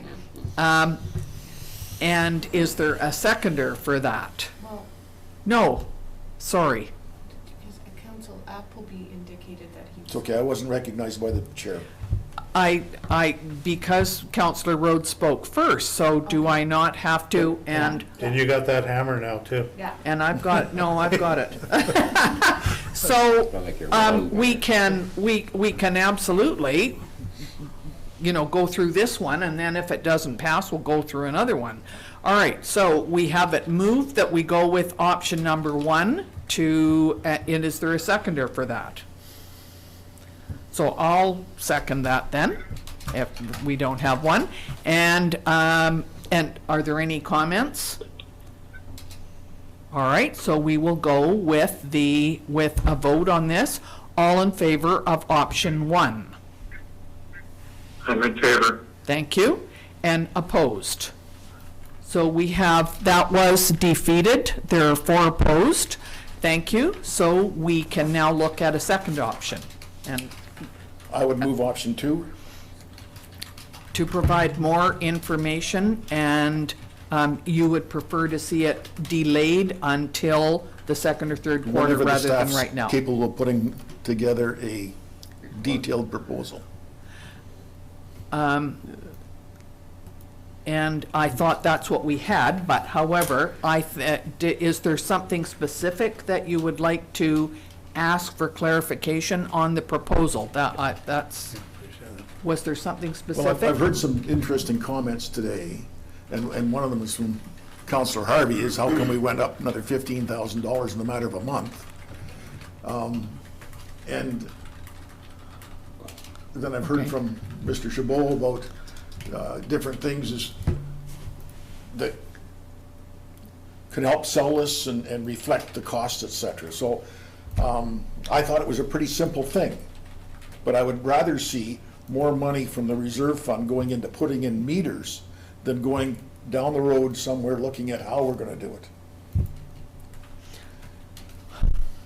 And is there a seconder for that? Well, No, sorry. because Council Appleby indicated that he was. It's okay, I wasn't recognized by the chair. Because Councillor Rhodes spoke first, so do I not have to? And And you got that hammer now, too. Yeah. I've got it. So, Not like you're wrong. we can absolutely, go through this one, and then if it doesn't pass, we'll go through another one. All right, so we have it moved that we go with option number 1 to, and is there a seconder for that? So I'll second that then, if we don't have one. And are there any comments? All right, so we will go with a vote on this. All in favor of option 1? I'm in favor. Thank you. And opposed? So we have, that was defeated. There are 4 opposed. Thank you. So we can now look at a second option. And I would move option 2. to provide more information, and you would prefer to see it delayed until the second or third quarter Whenever the rather than staff's right now. capable of putting together a detailed proposal. And I thought that's what we had, but however, is there something specific that you would like to ask for clarification on the proposal? Was there something Well, specific? I've heard some interesting comments today, and one of them is from Councillor Harvey, is how come we went up another $15,000 in a matter of a month? And then I've heard Okay. from Mr. Chabot about different things that could help sell this and reflect the cost, et cetera. So I thought it was a pretty simple thing, but I would rather see more money from the reserve fund going into putting in meters than going down the road somewhere looking at how we're gonna do it.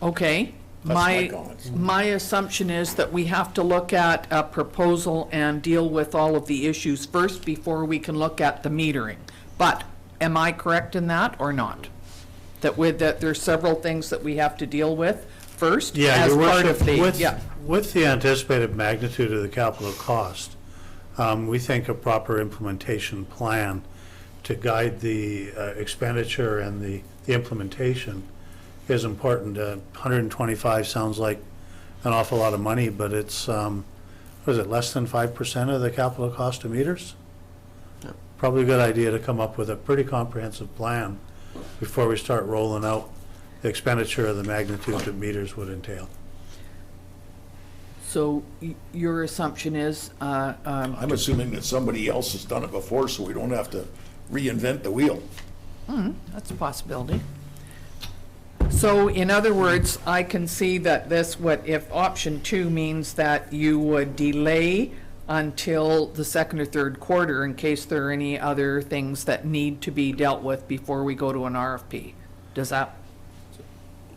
Okay. That's my comments. My assumption is that we have to look at a proposal and deal with all of the issues first before we can look at the metering. But am I correct in that or not? That there's several things that we have to deal with first Yeah, as Your part Worship, of the, with the anticipated magnitude of the capital cost, we think a proper implementation plan to guide the expenditure and the implementation is important. 125 sounds like an awful lot of money, but it's, less than 5% of the capital cost of meters? Yeah. Probably a good idea to come up with a pretty comprehensive plan before we start rolling out the expenditure of the magnitude that meters would entail. so your assumption is, I'm assuming that somebody else has done it before, so we don't have to reinvent the wheel. that's a possibility. So in other words, I can see that if option 2 means that you would delay until the second or third quarter in case there are any other things that need to be dealt with before we go to an RFP. Does that?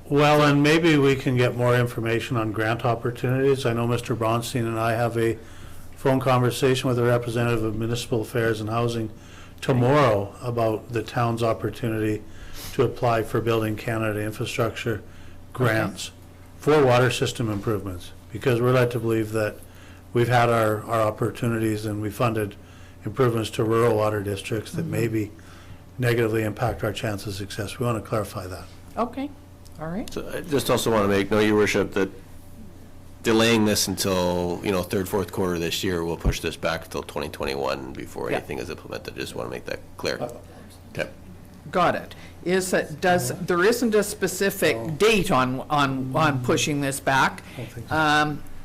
Well, and maybe we can get more information on grant opportunities. I know Mr. Bronstein and I have a phone conversation with a representative of Municipal Affairs and Housing tomorrow about the town's opportunity to apply for Building Canada infrastructure grants for water system improvements, because we're led to believe that we've had our opportunities and we funded improvements to rural water districts that maybe negatively impact our chances of success. We want to clarify that. Okay, all right. So I just also want to make note, Your Worship, that delaying this until, third, fourth quarter this year will push this back until 2021 before Yeah. anything is implemented. Just want to make that clear. Okay. Got it. There isn't a specific date on pushing this back.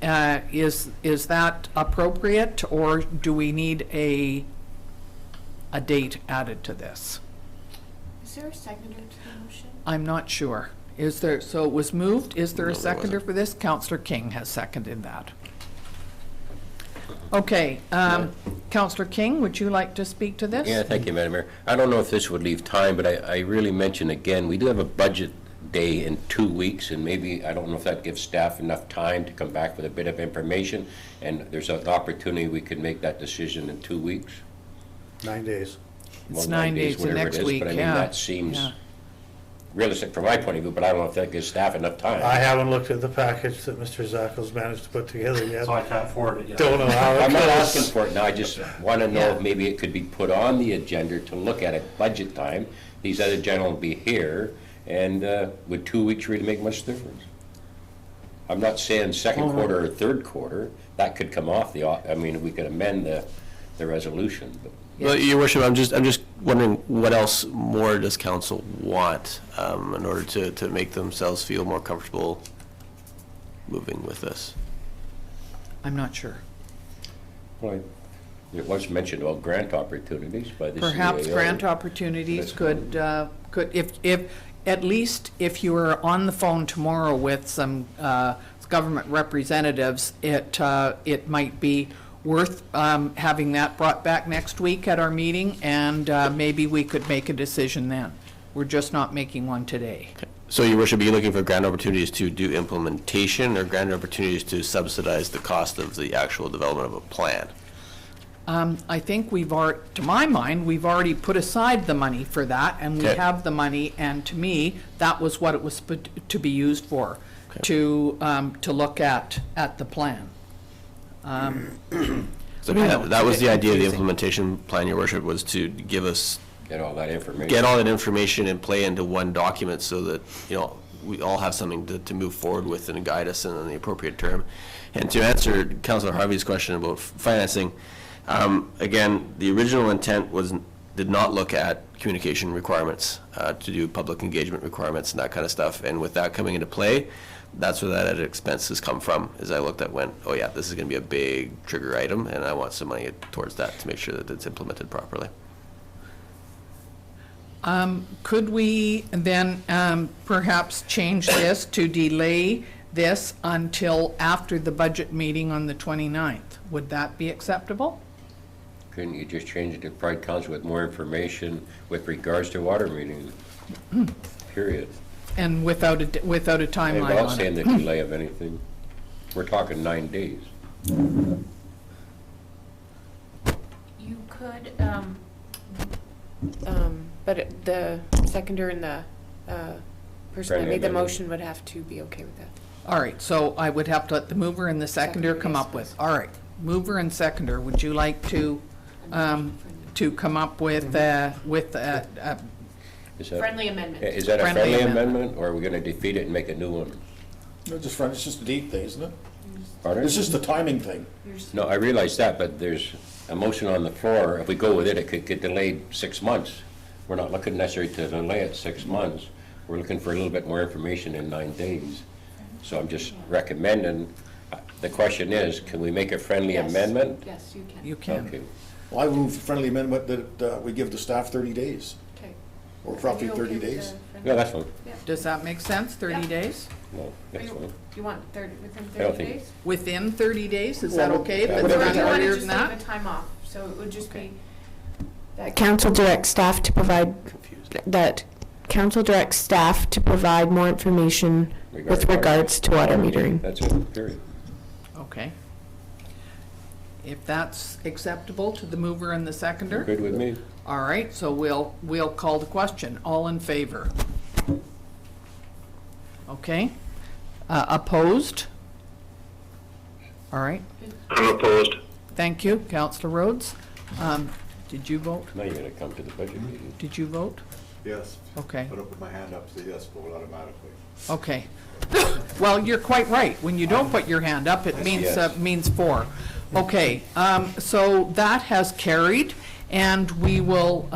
Is that appropriate, or do we need a date added to this? Is there a seconder to the motion? I'm not sure. So it was moved. Is there No, a there seconder wasn't. for this? Councillor King has seconded that. Okay, Councillor King, would you like to speak to this? Yeah, thank you, Madam Mayor. I don't know if this would leave time, but I really mention again, we do have a budget day in 2 weeks, and maybe, I don't know if that gives staff enough time to come back with a bit of information, and there's an opportunity we could make that decision in 2 weeks. 9 days. It's 9 days, the whatever it next is, week, but I mean, yeah. that seems Yeah. realistic from my point of view, but I don't know if that gives staff enough time. I haven't looked at the package that Mr. Zackel's managed to put together yet. So I can't forward it yet. Don't know how it I'm not goes. asking for it now, I just want to know Yeah. if maybe it could be put on the agenda to look at at budget time. These other gentlemen will be here, and would 2 weeks really make much difference? I'm not saying second quarter or third quarter, that could come off I mean, we could amend the resolution, but. Well, Your Worship, I'm just wondering what else more does council want in order to make themselves feel more comfortable moving with this? I'm not sure. Well, it was mentioned about grant opportunities by the CAO. Perhaps grant opportunities could, if, at least if you were on the phone tomorrow with some government representatives, it might be worth having that brought back next week at our meeting, and maybe we could make a decision then. We're just not making one today. So, Your Worship, are you looking for grant opportunities to do implementation or grant opportunities to subsidize the cost of the actual development of a plan? I think to my mind, we've already put aside the money for that, and we Okay. have the money, and to me, that was what it was to be used for, to look at the plan. So that was the idea of the implementation plan, Your Worship, was to give us, Get all that information. get all that information and play into one document so that, we all have something to move forward with and guide us in the appropriate term. And to answer Councillor Harvey's question about financing, again, the original intent did not look at communication requirements, to do public engagement requirements and that kind of stuff. And with that coming into play, that's where that added expense has come from, as I looked at oh yeah, this is going to be a big trigger item, and I want some money towards that to make sure that it's implemented properly. Could we then perhaps change this to delay this until after the budget meeting on the 29th? Would that be acceptable? Couldn't you just change it to Pride Council with more information with regards to water meeting? Period. And without a And timeline without on saying it? the delay of anything. We're talking 9 days. You could, but the seconder and the person that Friendly made the amendment. motion would have to be okay with that. All right, so I would have to let the mover and the seconder come up with. All right, mover and seconder, would you like to come up with Is that- Friendly amendment. Is that a Friendly friendly amendment. amendment, or are we going to defeat it and make a new one? No, it's just a date thing, isn't it? Pardon? It's just a timing thing. No, I realize that, but there's a motion on the floor. If we go with it, it could get delayed 6 months. We're not looking necessarily to delay it 6 months. We're looking for a little bit more information in 9 days. So I'm just recommending, the question is, can we make a friendly Yes. amendment? Yes, you can. You can. Okay. Well, I move a friendly amendment that we give the staff 30 days, Okay. or Are roughly you okay 30 with days. the friendly- No, that's fine. Does that make sense, 30 Yeah. days? No, Are that's you- fine. You want within I don't 30 think- days? Within 30 days, is that Well, okay? If yeah, it's whatever done you You want earlier to than just leave that? the time off, so it would just be. Council directs staff to provide, that council directs staff to provide more information with regards to water metering. That's it, period. Okay. If that's acceptable to the mover and the seconder? Good with me? All right, so we'll call the question. All in favor? Okay. Opposed? All right, I'm opposed. thank you. Councillor Rhodes, did you vote? Now you're going to come to the budget meeting. Did you vote? Yes. Okay, But I put my hand up, say yes, vote automatically. okay. Well, you're quite right. When you don't put your hand up, it Yes. means for. Okay, so that has carried, and we will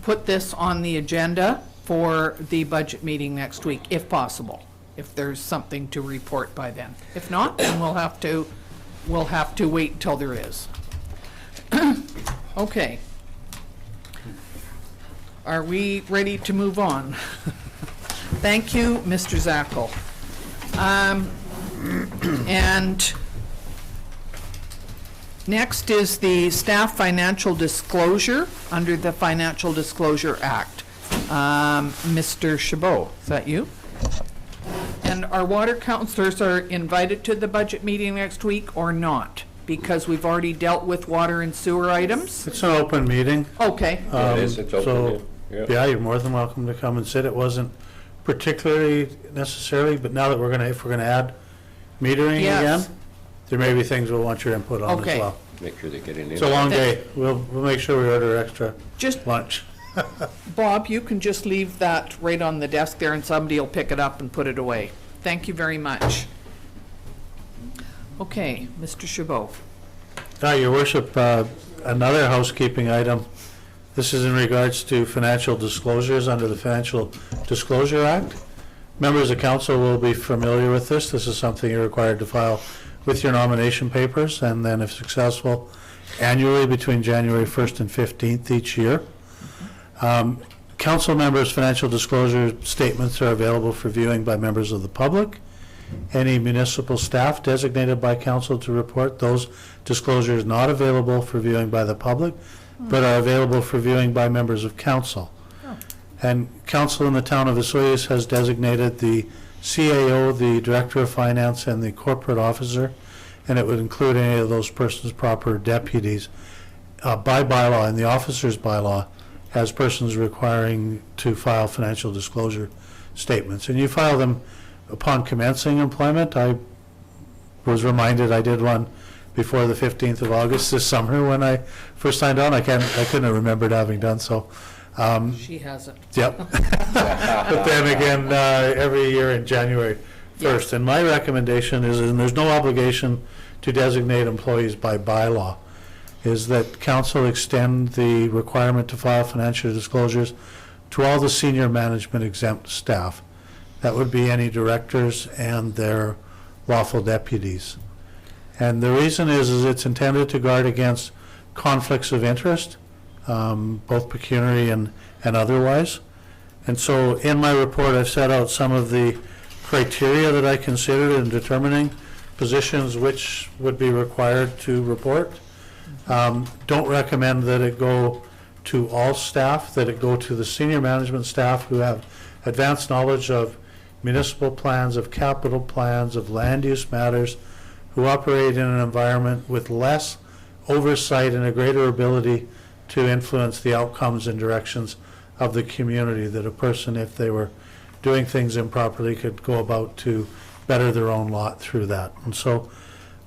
put this on the agenda for the budget meeting next week, if possible, if there's something to report by then. If not, then we'll have to wait until there is. Okay. Are we ready to move on? Thank you, Mr. Zackel. And Next is the staff financial disclosure under the Financial Disclosure Act. Mr. Chabot, is that you? And our water councillors are invited to the budget meeting next week or not? Because we've already dealt with water and sewer items? It's an open meeting. Okay. It is, it's open, So, yeah. yeah, you're more than welcome to come and sit. It wasn't particularly necessary, but now that if we're gonna add metering Yes. again, there may be things we'll want your input on as Okay. well. Make sure they get in. It's a long day. We'll make sure we order extra Just, lunch. Bob, you can just leave that right on the desk there and somebody will pick it up and put it away. Thank you very much. Okay, Mr. Chabot. Your worship, another housekeeping item. This is in regards to financial disclosures under the Financial Disclosure Act. Members of council will be familiar with this. This is something you're required to file with your nomination papers, and then if successful, annually between January 1st and 15th each year. Council members' financial disclosure statements are available for viewing by members of the public. Any municipal staff designated by council to report those disclosures not available for viewing by the public, but are available for viewing by members of council. And council in the town of Osoyoos has designated the CAO, the Director of Finance, and the Corporate Officer, and it would include any of those persons' proper deputies, by bylaw, in the officer's bylaw, as persons requiring to file financial disclosure statements. And you file them upon commencing employment. I was reminded I did one before the 15th of August this summer when I first signed on. I couldn't have remembered having done so. She hasn't. Yep. But then again, every year in January 1st. And my recommendation is, and there's no obligation to designate employees by bylaw, is that council extend the requirement to file financial disclosures to all the senior management exempt staff. That would be any directors and their lawful deputies. And the reason is it's intended to guard against conflicts of interest, both pecuniary and otherwise. And so in my report, I've set out some of the criteria that I considered in determining positions which would be required to report. Don't recommend that it go to all staff, that it go to the senior management staff who have advanced knowledge of municipal plans, of capital plans, of land use matters, who operate in an environment with less oversight and a greater ability to influence the outcomes and directions of the community, that a person, if they were doing things improperly, could go about to better their own lot through that. And so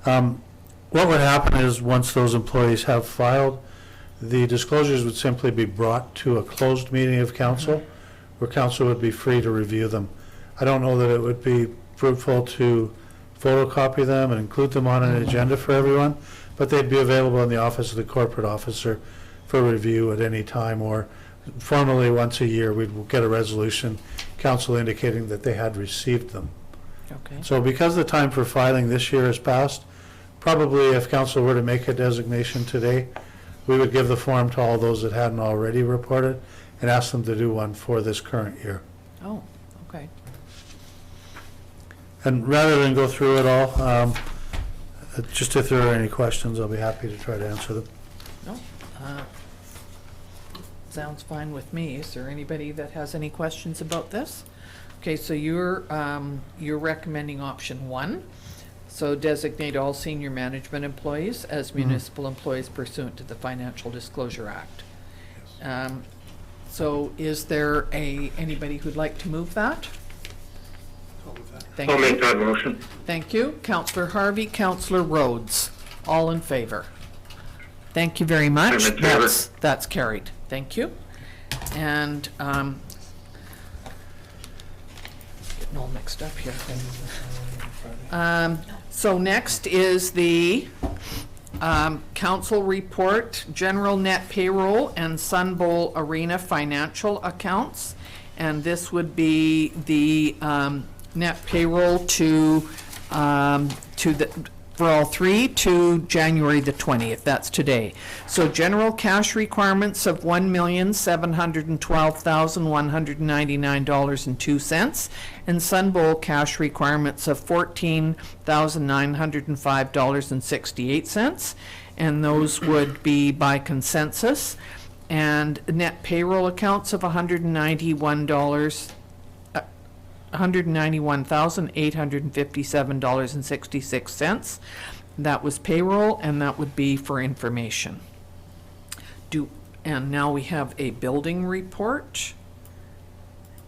what would happen is once those employees have filed, the disclosures would simply be brought to a closed meeting of council, where council would be free to review them. I don't know that it would be fruitful to photocopy them and include them on an agenda for everyone, but they'd be available in the office of the corporate officer for review at any time, or formally once a year we'd get a resolution, council indicating that they had received them. Okay. So because the time for filing this year has passed, probably if council were to make a designation today, we would give the form to all those that hadn't already reported and ask them to do one for this current year. Oh, okay. And rather than go through it all, just if there are any questions, I'll be happy to try to answer them. No, sounds fine with me. Is there anybody that has any questions about this? Okay, so you're recommending option 1. So designate all senior management employees as municipal employees pursuant to the Financial Disclosure Act. So is there anybody who'd like to move that? Thank I'll you. make that motion. Thank you. Councillor Harvey, Councillor Rhodes, all in favor. Thank you very much. I'm in favor. That's carried. Thank you. And getting all mixed up here. So next is the council report, general net payroll and Sun Bowl Arena financial accounts. And this would be the net payroll for all three to January the 20th. That's today. So general cash requirements of $1,712,199.02, and Sun Bowl cash requirements of $14,905.68. and those would be by consensus. And net payroll accounts of $191,857.66. That was payroll, and that would be for information. And now we have a building report.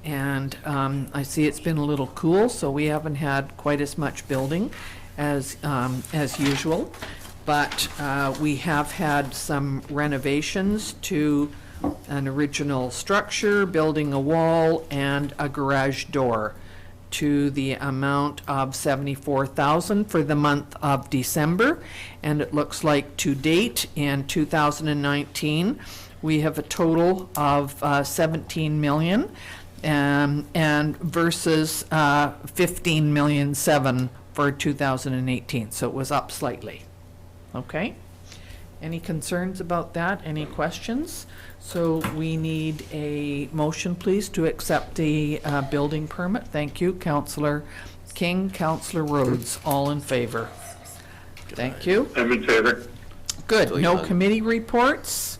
And I see it's been a little cool, so we haven't had quite as much building as usual. But we have had some renovations to an original structure, building a wall, and a garage door to the amount of $74,000 for the month of December. And it looks like to date in 2019, we have a total of 17 million and versus 15,000,007 for 2018. So it was up slightly. Okay. Any concerns about that? Any questions? So we need a motion, please, to accept the building permit. Thank you, Councillor King, Councillor Rhodes, all in favor. Thank you. I'm in favor. Good. No committee reports.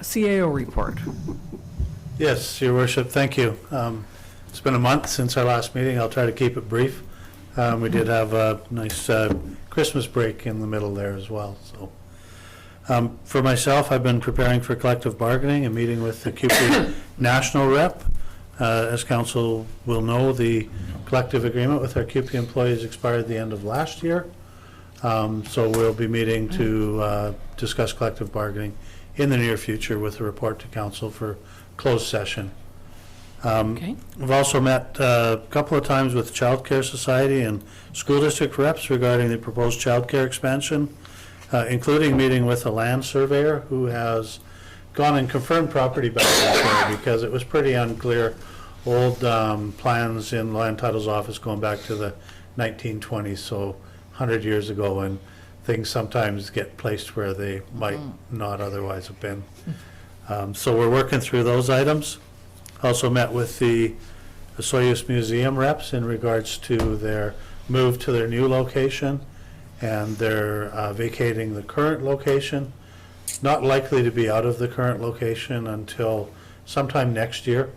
CAO report. Yes, Your Worship, thank you. It's been a month since our last meeting. I'll try to keep it brief. We did have a nice Christmas break in the middle there as well. So, for myself, I've been preparing for collective bargaining and meeting with the CUPE national rep. As council will know, the collective agreement with our CUPE employees expired at the end of last year. So we'll be meeting to discuss collective bargaining in the near future with a report to council for closed session. Okay. We've also met a couple of times with Child Care Society and school district reps regarding the proposed child care expansion, including meeting with a land surveyor who has gone and confirmed property boundaries there because it was pretty unclear. Old plans in land titles office going back to the 1920s, so 100 years ago, and things sometimes get placed where they might not otherwise have been. So we're working through those items. Also met with the Soyuz Museum reps in regards to their move to their new location, and they're vacating the current location. Not likely to be out of the current location until sometime next year,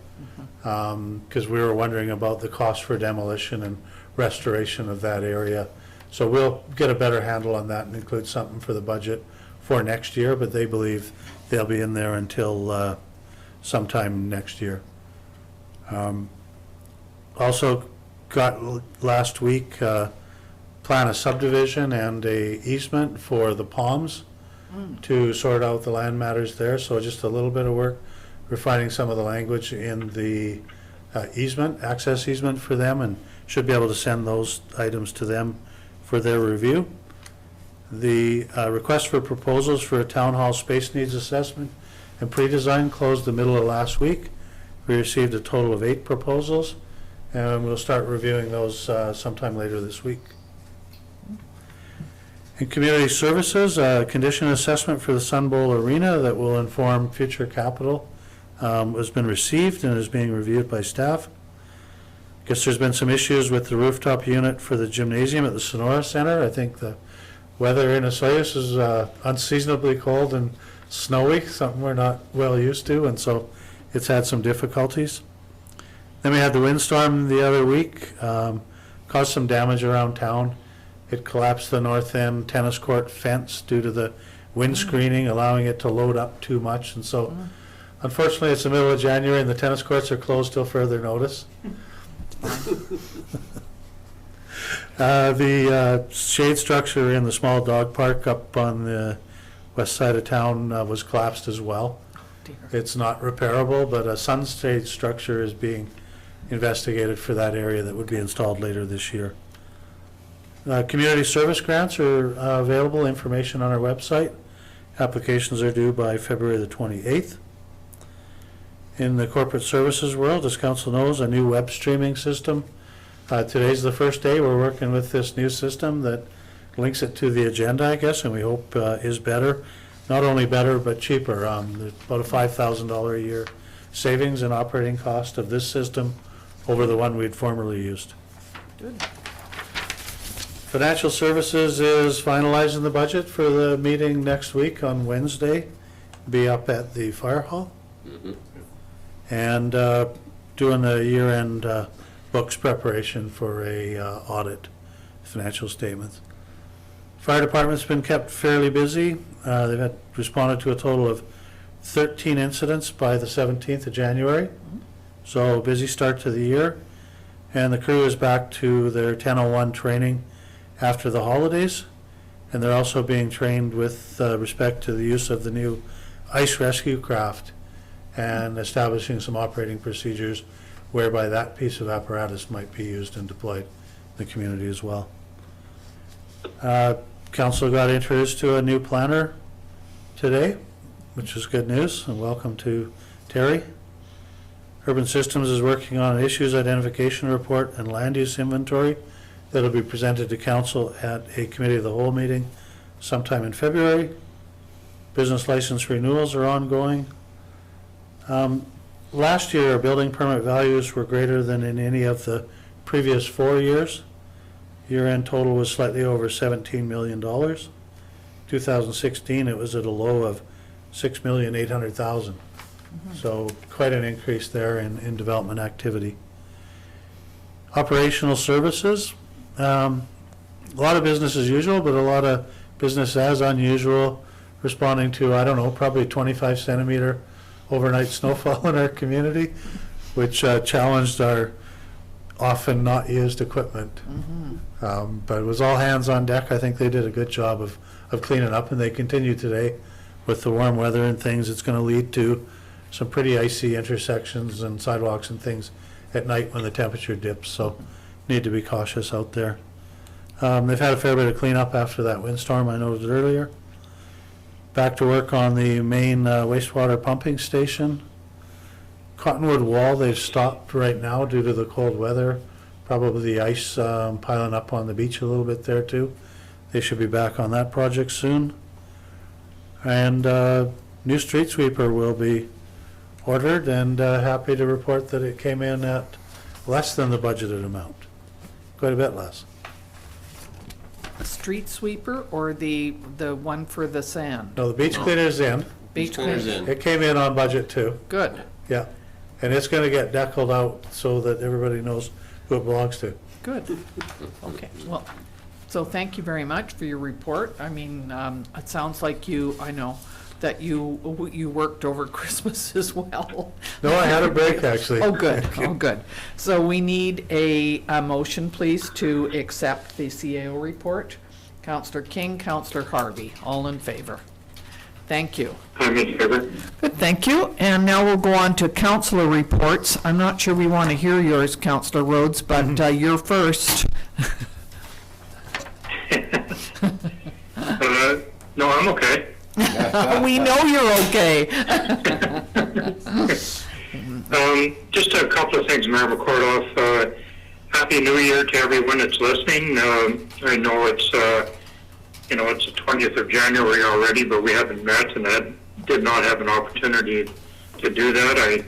because we were wondering about the cost for demolition and restoration of that area. So we'll get a better handle on that and include something for the budget for next year, but they believe they'll be in there until sometime next year. Also got last week plan a subdivision and a easement for the Palms to sort out the land matters there. So just a little bit of work refining some of the language in the easement, access easement for them, and should be able to send those items to them for their review. The request for proposals for a town hall space needs assessment and pre-design closed the middle of last week. We received a total of 8 proposals, and we'll start reviewing those sometime later this week. In community services, condition assessment for the Sun Bowl Arena that will inform future capital has been received and is being reviewed by staff. Guess there's been some issues with the rooftop unit for the gymnasium at the Sonora Center. I think the weather in Osoyoos is unseasonably cold and snowy, something we're not well used to, and so it's had some difficulties. Then we had the windstorm the other week, caused some damage around town. It collapsed the north end tennis court fence due to the wind screening, allowing it to load up too much, and so unfortunately it's the middle of January and the tennis courts are closed till further notice. The shade structure in the small dog park up on the west side of town was collapsed as well. It's not repairable, but a sunshade structure is being investigated for that area that would be installed later this year. Community service grants are available, information on our website. Applications are due by February the 28th. In the corporate services world, as council knows, a new web streaming system. Today's the first day we're working with this new system that links it to the agenda, I guess, and we hope is better. Not only better, but cheaper. There's about a $5,000 a year savings in operating cost of this system over the one we'd formerly used. Good. Financial Services is finalizing the budget for the meeting next week on Wednesday. Be up at the fire hall. And doing the year-end books preparation for a audit, financial statements. Fire department's been kept fairly busy. They've responded to a total of 13 incidents by the 17th of January. So busy start to the year. And the crew is back to their 10:01 training after the holidays. And they're also being trained with respect to the use of the new ice rescue craft and establishing some operating procedures whereby that piece of apparatus might be used and deployed in the community as well. Council got introduced to a new planner today, which is good news, and welcome to Terry. Urban Systems is working on an issues identification report and land use inventory that'll be presented to council at a committee of the whole meeting sometime in February. Business license renewals are ongoing. Last year, our building permit values were greater than in any of the previous 4 years. Year-end total was slightly over $17 million. 2016, it was at a low of $6,800,000. So quite an increase there in development activity. Operational services, a lot of business as usual, but a lot of business as unusual, responding to, I don't know, probably 25 centimeter overnight snowfall in our community, which challenged our often not used equipment. But it was all hands on deck. I think they did a good job of cleaning up, and they continue today with the warm weather and things. It's going to lead to some pretty icy intersections and sidewalks and things at night when the temperature dips, so need to be cautious out there. They've had a fair bit of cleanup after that windstorm I noted earlier. Back to work on the main wastewater pumping station. Cottonwood Wall, they've stopped right now due to the cold weather. Probably the ice piling up on the beach a little bit there too. They should be back on that project soon. And new street sweeper will be ordered, and happy to report that it came in at less than the budgeted amount. Quite a bit less. Street sweeper or the one for the sand? No, the beach cleaner's in. Beach cleaner's in. It came in on budget too. Good. Yeah. And it's going to get deckled out so that everybody knows who it belongs to. Good. Okay, well, so thank you very much for your report. I mean, it sounds like I know that you worked over Christmas as well. No, I had a break, actually. Oh, good, oh, good. So we need a motion, please, to accept the CAO report. Councillor King, Councillor Harvey, all in favor. Thank you. I'm in favor. Good, thank you. And now we'll go on to councillor reports. I'm not sure we want to hear yours, Councillor Rhodes, but you're first. No, I'm okay. We know you're okay. Just a couple of things, Mayor McKortoff. Happy New Year to everyone that's listening. I know it's it's the 20th of January already, but we haven't met, and I did not have an opportunity to do that. I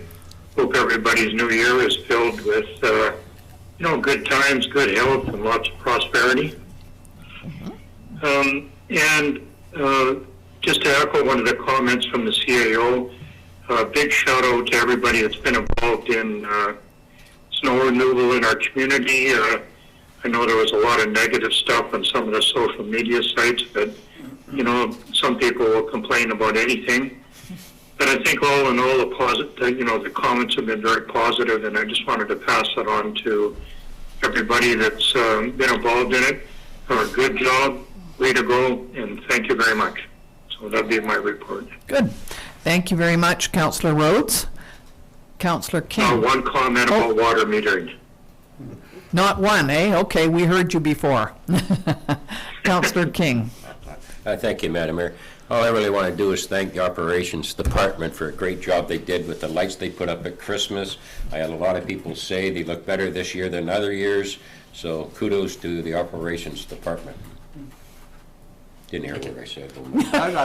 hope everybody's New Year is filled with good times, good health, and lots of prosperity. Just to echo one of the comments from the CAO, big shout out to everybody that's been involved in snow removal in our community. I know there was a lot of negative stuff on some of the social media sites, but some people will complain about anything. But I think all in all, the comments have been very positive, and I just wanted to pass that on to everybody that's been involved in it. Good job, way to go, and thank you very much. So that'd be my report. Good. Thank you very much, Councillor Rhodes. Councillor King. One comment about water metering. Not one, eh? Okay, we heard you before. Councillor King. Thank you, Madam Mayor. All I really want to do is thank the Operations Department for a great job they did with the lights they put up at Christmas. I had a lot of people say they look better this year than other years, so kudos to the Operations Department. Didn't hear what I said.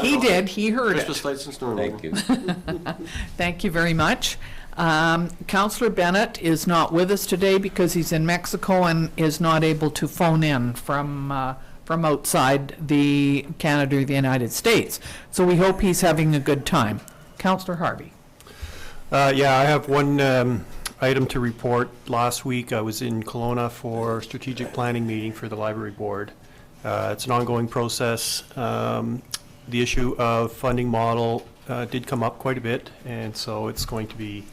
He did, he heard Christmas lights and snow. Thank you. Thank you very much. Councillor Bennett is not with us today because he's in Mexico and is not able to phone in from outside the Canada or the United States. So we hope he's having a good time. Councillor Harvey. Yeah, I have one item to report. Last week I was in Kelowna for strategic planning meeting for the library board. It's an ongoing process. The issue of funding model did come up quite a bit, and so it's going to be,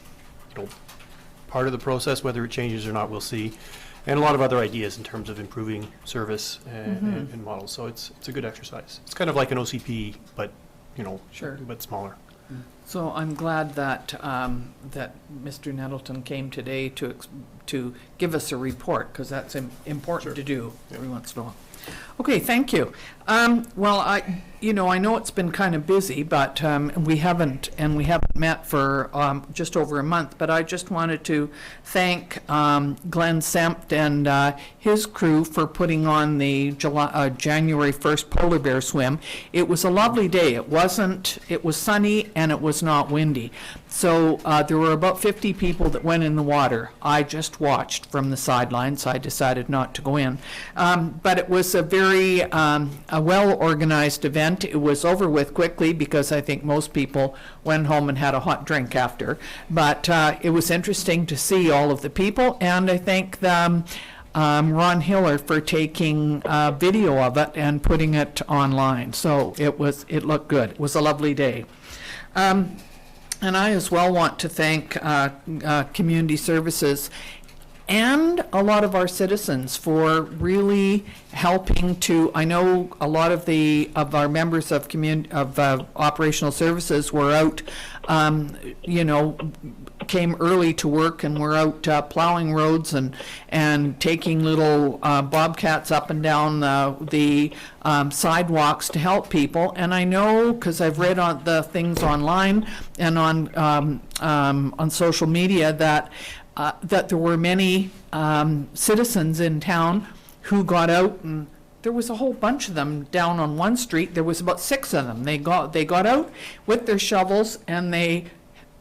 part of the process. Whether it changes or not, we'll see. And a lot of other ideas in terms of improving service and models. So it's a good exercise. It's kind of like an OCP, but Sure. but smaller. So I'm glad that that Mr. Nettleton came today to give us a report, because that's important to do every once in a while. Okay, thank you. Well, I know it's been kind of busy, but we haven't met for just over a month. But I just wanted to thank Glenn Semft and his crew for putting on the January 1st polar bear swim. It was a lovely day. It was sunny and it was not windy. So there were about 50 people that went in the water. I just watched from the sidelines. I decided not to go in. But it was a very a well-organized event. It was over with quickly because I think most people went home and had a hot drink after. But it was interesting to see all of the people, and I thank Ron Hiller for taking video of it and putting it online. So it looked good. It was a lovely day. And I as well want to thank Community Services and a lot of our citizens for really helping to. I know a lot of our members of operational services were out, came early to work and were out plowing roads and taking little bobcats up and down the sidewalks to help people. And I know, because I've read on the things online and on social media, that there were many citizens in town who got out, and there was a whole bunch of them down on one street. There was about 6 of them. They got out with their shovels and they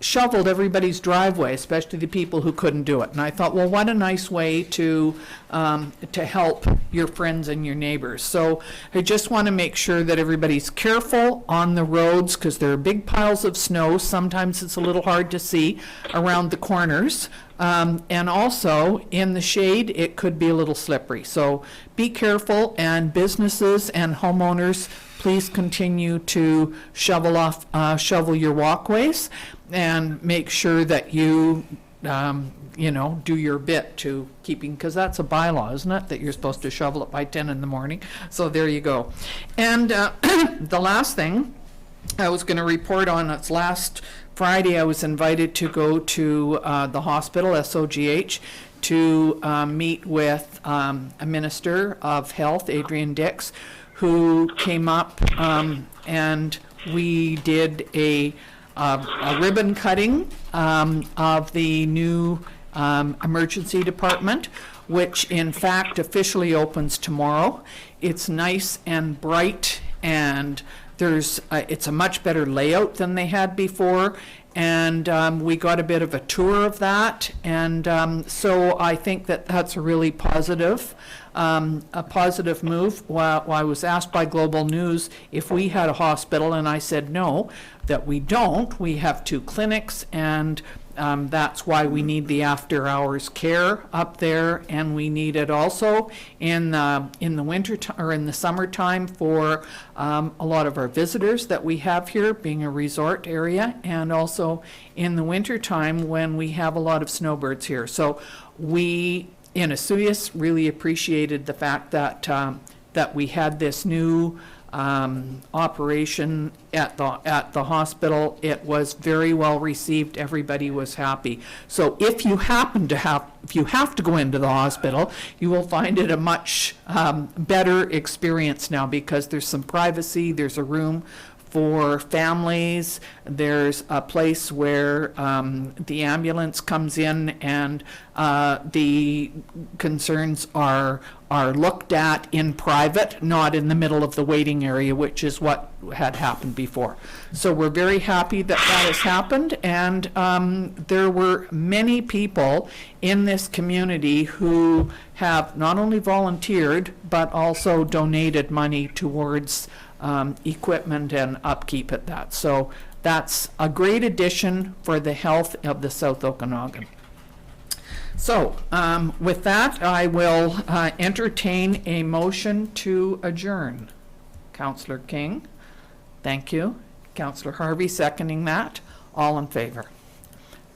shoveled everybody's driveway, especially the people who couldn't do it. And I thought, well, what a nice way to help your friends and your neighbors. So I just want to make sure that everybody's careful on the roads, because there are big piles of snow. Sometimes it's a little hard to see around the corners. And also in the shade, it could be a little slippery. So be careful, and businesses and homeowners, please continue to shovel your walkways, and make sure that you, do your bit to keeping, because that's a bylaw, isn't it? That you're supposed to shovel it by 10 in the morning. So there you go. And the last thing I was going to report on, it's last Friday, I was invited to go to the hospital, SOGH, to meet with a Minister of Health, Adrian Dix, who came up and we did a ribbon cutting of the new emergency department, which in fact officially opens tomorrow. It's nice and bright, and it's a much better layout than they had before, and we got a bit of a tour of that, and so I think that that's a really positive move. Well, I was asked by Global News if we had a hospital, and I said no, that we don't. We have 2 clinics, and that's why we need the after hours care up there, and we need it also in the winter or in the summertime for a lot of our visitors that we have here, being a resort area, and also in the winter time when we have a lot of snowbirds here. So we in Asuyas really appreciated the fact that we had this new operation at the hospital. It was very well received. Everybody was happy. So if you have to go into the hospital, you will find it a much better experience now, because there's some privacy. There's a room for families. There's a place where the ambulance comes in and the concerns are looked at in private, not in the middle of the waiting area, which is what had happened before. So we're very happy that that has happened, and there were many people in this community who have not only volunteered, but also donated money towards equipment and upkeep at that. So that's a great addition for the health of the South Okanagan. So with that, I will entertain a motion to adjourn. Councillor King, thank you. Councillor Harvey seconding that. All in favor.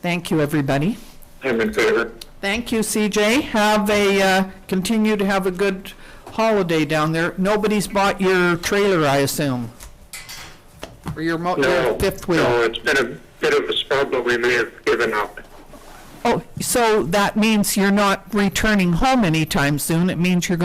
Thank you, everybody. I'm in favor. Thank you, CJ. Have a continue to have a good holiday down there. Nobody's bought your trailer, I assume, or your fifth wheel. No, it's been a bit of a struggle, but we may have given up. Oh, so that means you're not returning home anytime soon. It means you're going